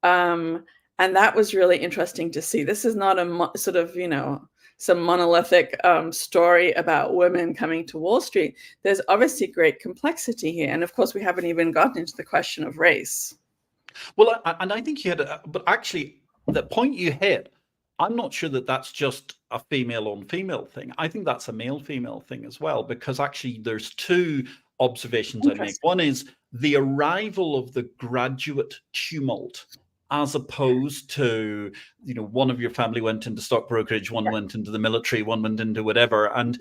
Speaker 2: And that was really interesting to see. This is not a sort of, some monolithic story about women coming to Wall Street. There's obviously great complexity here. And of course, we haven't even gotten into the question of race.
Speaker 1: Well, and I think you had, but actually, the point you hit, I'm not sure that that's just a female on female thing. I think that's a male female thing as well, because actually there's two observations I make. One is the arrival of the graduate tumult, as opposed to, one of your family went into stock brokerage, one went into the military, one went into whatever. And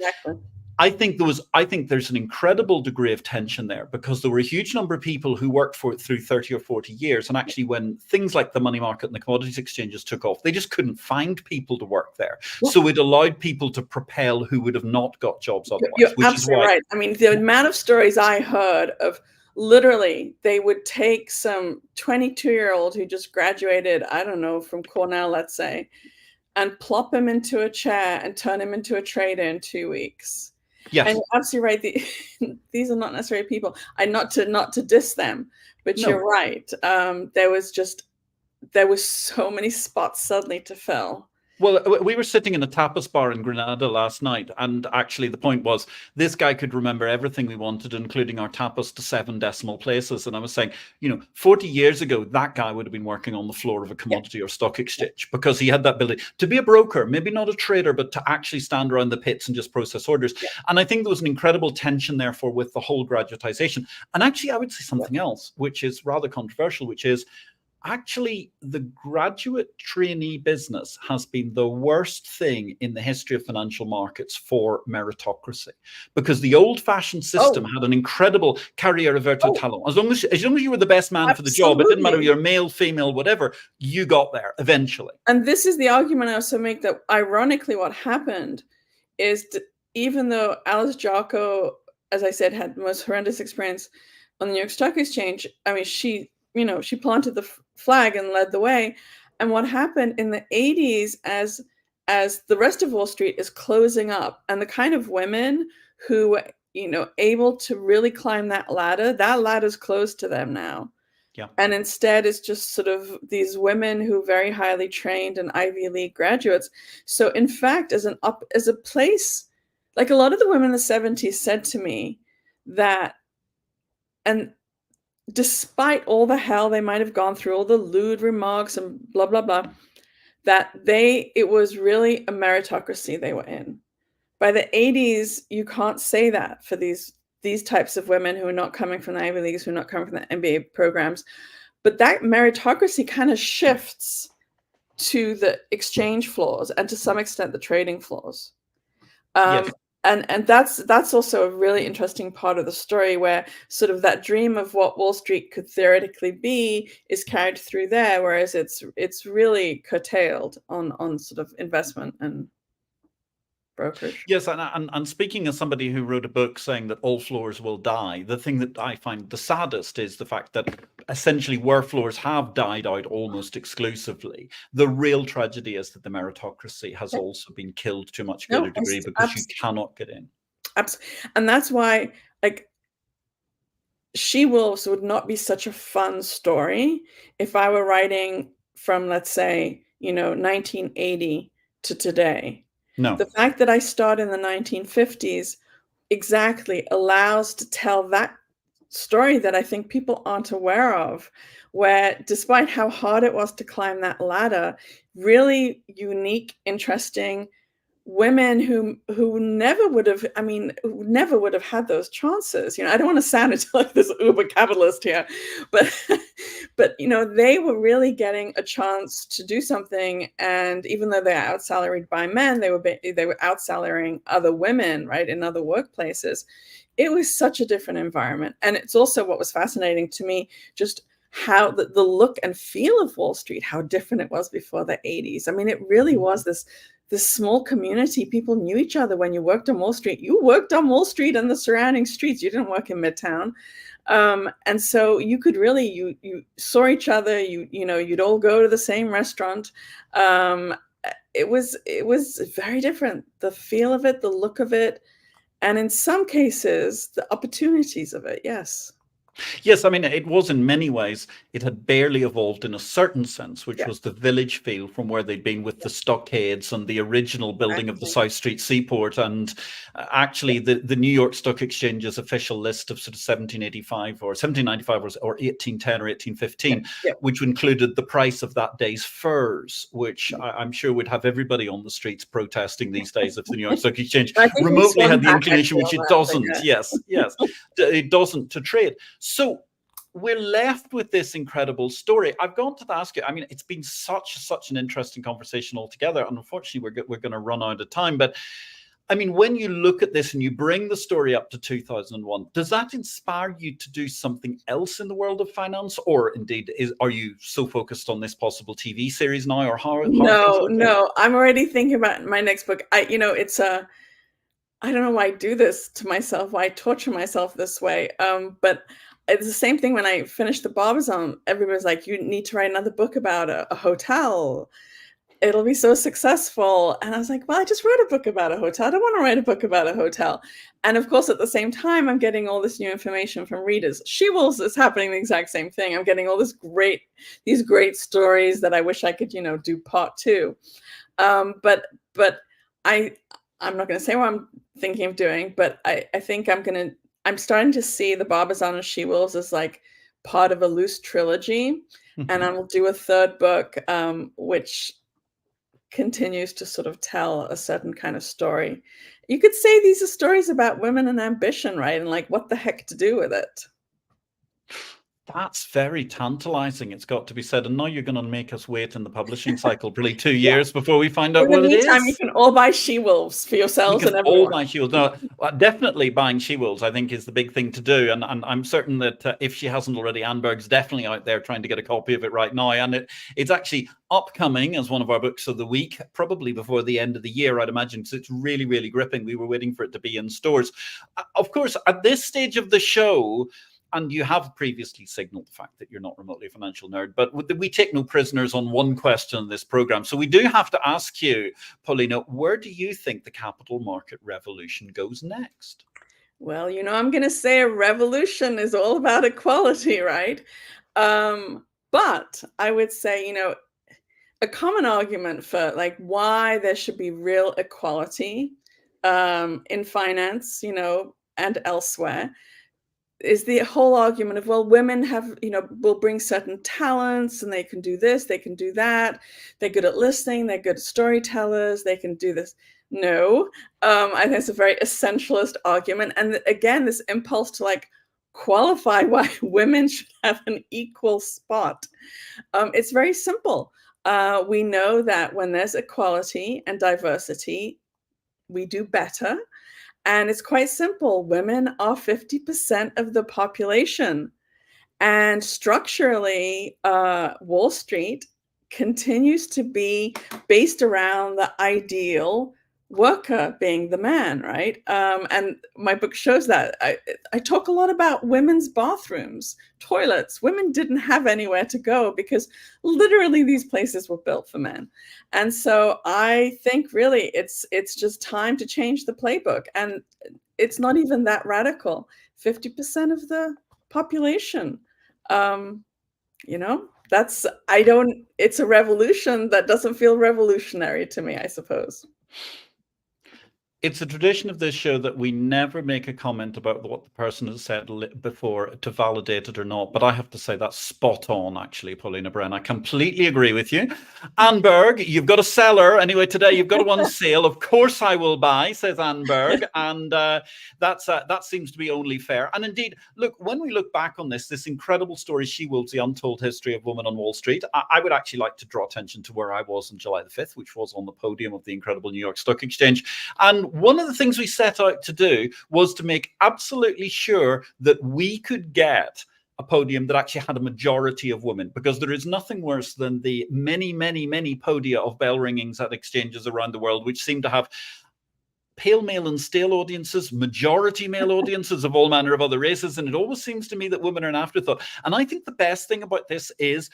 Speaker 1: I think there's an incredible degree of tension there, because there were a huge number of people who worked for it through 30 or 40 years. And actually, when things like the money market and the commodities exchanges took off, they just couldn't find people to work there. So it allowed people to propel who would have not got jobs otherwise.
Speaker 2: You're absolutely right. I mean, the amount of stories I heard of, literally, they would take some 22-year-old who just graduated, I don't know, from Cornell, let's say, and plop him into a chair and turn him into a trader in 2 weeks. Yes. And you're absolutely right. These are not necessarily people. Not to diss them, but you're right. There was so many spots suddenly to fill.
Speaker 1: Well, we were sitting in a tapas bar in Granada last night, and actually the point was, this guy could remember everything we wanted, including our tapas to 7 decimal places. And I was saying, 40 years ago, that guy would have been working on the floor of a commodity or stock exchange, because he had that ability to be a broker, maybe not a trader, but to actually stand around the pits and just process orders. And I think there was an incredible tension, therefore, with the whole graduatization. And actually, I would say something else, which is rather controversial, which is, actually, the graduate trainee business has been the worst thing in the history of financial markets for meritocracy, because the old-fashioned system
Speaker 2: Oh,
Speaker 1: had an incredible carrière virtuelle
Speaker 2: oh,
Speaker 1: talent. As long as you were the best man for the job, it didn't matter if
Speaker 2: absolutely.
Speaker 1: you're male, female, whatever, you got there eventually.
Speaker 2: And this is the argument I also make, that ironically what happened is even though Alice Jocko, as I said, had the most horrendous experience on the New York Stock Exchange, I mean, she planted the flag and led the way. And what happened in the 80s, as the rest of Wall Street is closing up, and the kind of women who, able to really climb that ladder's closed to them now.
Speaker 1: Yeah.
Speaker 2: And instead it's just sort of these women who very highly trained and Ivy League graduates. So in fact, as a place, like a lot of the women in the 70s said to me that, and despite all the hell they might have gone through, all the lewd remarks and blah, blah, blah, that it was really a meritocracy they were in. By the 80s, you can't say that for these types of women who are not coming from the Ivy Leagues, who are not coming from the MBA programs. But that meritocracy kind of shifts to the exchange floors and to some extent the trading floors.
Speaker 1: Yes.
Speaker 2: And that's also a really interesting part of the story, where sort of that dream of what Wall Street could theoretically be is carried through there, whereas it's really curtailed on sort of investment and brokerage.
Speaker 1: Yes, and speaking as somebody who wrote a book saying that all floors will die, the thing that I find the saddest is the fact that essentially where floors have died out almost exclusively, the real tragedy is that the meritocracy has also been killed to a much greater degree because you cannot get in.
Speaker 2: And that's why, like, She-Wolves would not be such a fun story if I were writing from, let's say, 1980 to today.
Speaker 1: No.
Speaker 2: The fact that I start in the 1950s exactly allows to tell that story that I think people aren't aware of, where despite how hard it was to climb that ladder, really unique, interesting women who never would have, who never would have had those chances. I don't want to sound like this uber capitalist here, but they were really getting a chance to do something. And even though they're out-salaried by men, they were out-salarying other women, right, in other workplaces. It was such a different environment. And it's also what was fascinating to me, just how the look and feel of Wall Street, how different it was before the 80s. I mean, it really was this small community. People knew each other. When you worked on Wall Street, you worked on Wall Street and the surrounding streets. You didn't work in Midtown. And so you could really, you saw each other, you'd all go to the same restaurant. It was very different. The feel of it, the look of it, and in some cases, the opportunities of it. Yes.
Speaker 1: Yes, I mean, it was in many ways, it had barely evolved in a certain sense, which was the village feel from where they'd been with the stockades and the original building of the South Street Seaport. And actually, the New York Stock Exchange's official list of sort of 1785 or 1795 or 1810 or 1815, which included the price of that day's furs, which I'm sure would have everybody on the streets protesting these days if the New York Stock Exchange remotely had the inclination, which it doesn't. Yes, it doesn't, to trade. So we're left with this incredible story. I've got to ask you, I mean, it's been such an interesting conversation altogether. And unfortunately, we're going to run out of time. But I mean, when you look at this and you bring the story up to 2001, does that inspire you to do something else in the world of finance? Or indeed, are you so focused on this possible TV series now? Or how
Speaker 2: No, I'm already thinking about my next book. I don't know why I do this to myself, why I torture myself this way. But it's the same thing when I finished the Barbizon. Everybody's like, you need to write another book about a hotel. It'll be so successful. And I was like, well, I just wrote a book about a hotel. I don't want to write a book about a hotel. And of course, at the same time, I'm getting all this new information from readers. She-Wolves is happening the exact same thing. I'm getting all these great stories that I wish I could, do part 2. But I'm not going to say what I'm thinking of doing, but I think I'm starting to see the Barbizon and She-Wolves as like part of a loose trilogy. And I will do a third book, which continues to sort of tell a certain kind of story. You could say these are stories about women and ambition, right? And like, what the heck to do with it?
Speaker 1: That's very tantalizing, it's got to be said. And now you're going to make us wait in the publishing cycle probably 2
Speaker 2: Yeah.
Speaker 1: years before we find
Speaker 2: In
Speaker 1: out
Speaker 2: the
Speaker 1: what it
Speaker 2: meantime, you
Speaker 1: is.
Speaker 2: can all buy She-Wolves for
Speaker 1: We
Speaker 2: yourselves
Speaker 1: can
Speaker 2: and
Speaker 1: all
Speaker 2: everyone.
Speaker 1: buy She-Wolves. No, definitely buying She-Wolves, I think, is the big thing to do. And I'm certain that if she hasn't already, Anne-Berg's definitely out there trying to get a copy of it right now. And it's actually upcoming as one of our books of the week, probably before the end of the year, I'd imagine, because it's really, really gripping. We were waiting for it to be in stores. Of course, at this stage of the show, and you have previously signaled the fact that you're not remotely a financial nerd, but we take no prisoners on one question in this program. So we do have to ask you, Paulina, where do you think the capital market revolution goes next?
Speaker 2: Well, I'm going to say a revolution is all about equality, right? But I would say, a common argument for like why there should be real equality in finance, and elsewhere is the whole argument of, well, women have, will bring certain talents and they can do this, they can do that. They're good at listening, they're good storytellers, they can do this. No, I think it's a very essentialist argument. And again, this impulse to like qualify why women should have an equal spot. It's very simple. We know that when there's equality and diversity, we do better. And it's quite simple. Women are 50% of the population. And structurally, Wall Street continues to be based around the ideal worker being the man, right? And my book shows that. I talk a lot about women's bathrooms, toilets. Women didn't have anywhere to go because literally these places were built for men. And so I think really it's just time to change the playbook. And it's not even that radical. 50% of the population. It's a revolution that doesn't feel revolutionary to me, I suppose.
Speaker 1: It's a tradition of this show that we never make a comment about what the person has said before to validate it or not. But I have to say that's spot on, actually, Paulina Bren. I completely agree with you. Anne-Berg, you've got a seller. Anyway, today you've got one sale. Of course I will buy, says Anne-Berg. And that seems to be only fair. And indeed, look, when we look back on this incredible story, She-Wolves, The Untold History of Women on Wall Street, I would actually like to draw attention to where I was on July the 5th, which was on the podium of the incredible New York Stock Exchange. And one of the things we set out to do was to make absolutely sure that we could get a podium that actually had a majority of women, because there is nothing worse than the many, many, many podia of bell ringings at exchanges around the world, which seem to have pale male and stale audiences, majority male audiences of all manner of other races. And it always seems to me that women are an afterthought. And I think the best thing about this is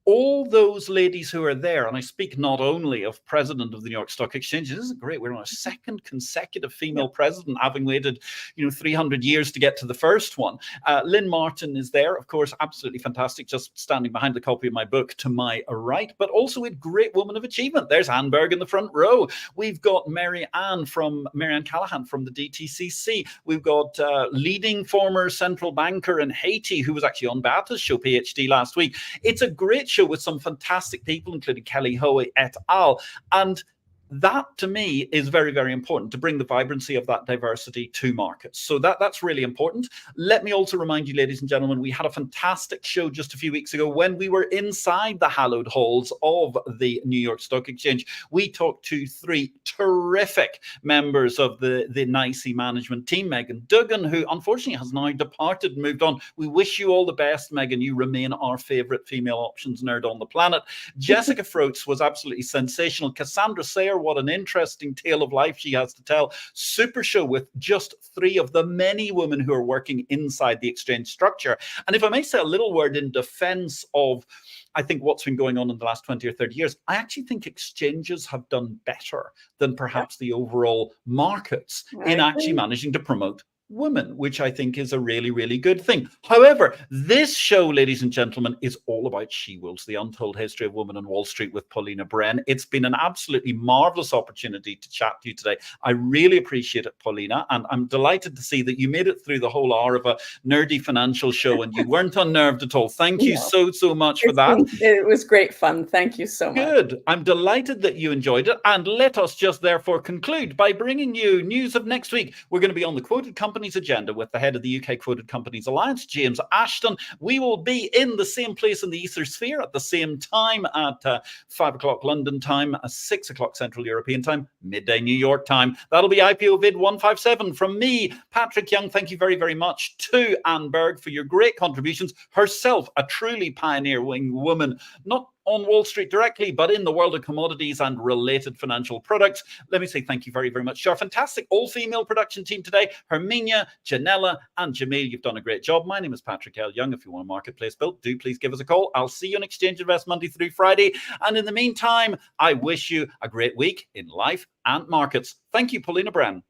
Speaker 1: all those ladies who are there, and I speak not only of president of the New York Stock Exchange. This is great. We're on a second consecutive female president, having waited, 300 years to get to the first one. Lynn Martin is there, of course, absolutely fantastic, just standing behind the copy of my book to my right, but also a great woman of achievement. There's Anne-Berg in the front row. We've got Mary Ann Callahan from the DTCC. We've got leading former central banker in Haiti, who was actually on Bata's show, PhD, last week. It's a great show with some fantastic people, including Kelly Hoey et al. And that, to me, is very, very important, to bring the vibrancy of that diversity to markets. So that's really important. Let me also remind you, ladies and gentlemen, we had a fantastic show just a few weeks ago when we were inside the hallowed halls of the New York Stock Exchange. We talked to three terrific members of the NYSE management team. Megan Duggan, who unfortunately has now departed and moved on. We wish you all the best, Megan. You remain our favorite female options nerd on the planet. Jessica Froats was absolutely sensational. Cassandra Sayer, what an interesting tale of life she has to tell. Super show with just three of the many women who are working inside the exchange structure. And if I may say a little word in defense of, I think, what's been going on in the last 20 or 30 years, I actually think exchanges have done better than perhaps the overall markets in actually managing to promote women, which I think is a really, really good thing. However, this show, ladies and gentlemen, is all about She-Wolves, The Untold History of Women on Wall Street with Paulina Bren. It's been an absolutely marvelous opportunity to chat to you today. I really appreciate it, Paulina, and I'm delighted to see that you made it through the whole hour of a nerdy financial show and you weren't unnerved at all. Thank you so much for that.
Speaker 2: It was great fun. Thank you so much.
Speaker 1: Good. I'm delighted that you enjoyed it. And let us just therefore conclude by bringing you news of next week. We're going to be on the quoted company Companies Agenda with the head of the UK Quoted Companies Alliance, James Ashton. We will be in the same place in the ether sphere at the same time at 5 o'clock London time, 6 o'clock Central European time, midday New York time. That'll be IPO-VID 157. From me, Patrick Young, thank you very, very much to Anne Berg for your great contributions. Herself, a truly pioneering woman, not on Wall Street directly, but in the world of commodities and related financial products. Let me say thank you very, very much to our fantastic all-female production team today, Herminia, Janella, and Jamil. You've done a great job. My name is Patrick L. Young. If you want a marketplace built, do please give us a call. I'll see you on Exchange Invest Monday through Friday. And in the meantime, I wish you a great week in life and markets. Thank you, Paulina Bren.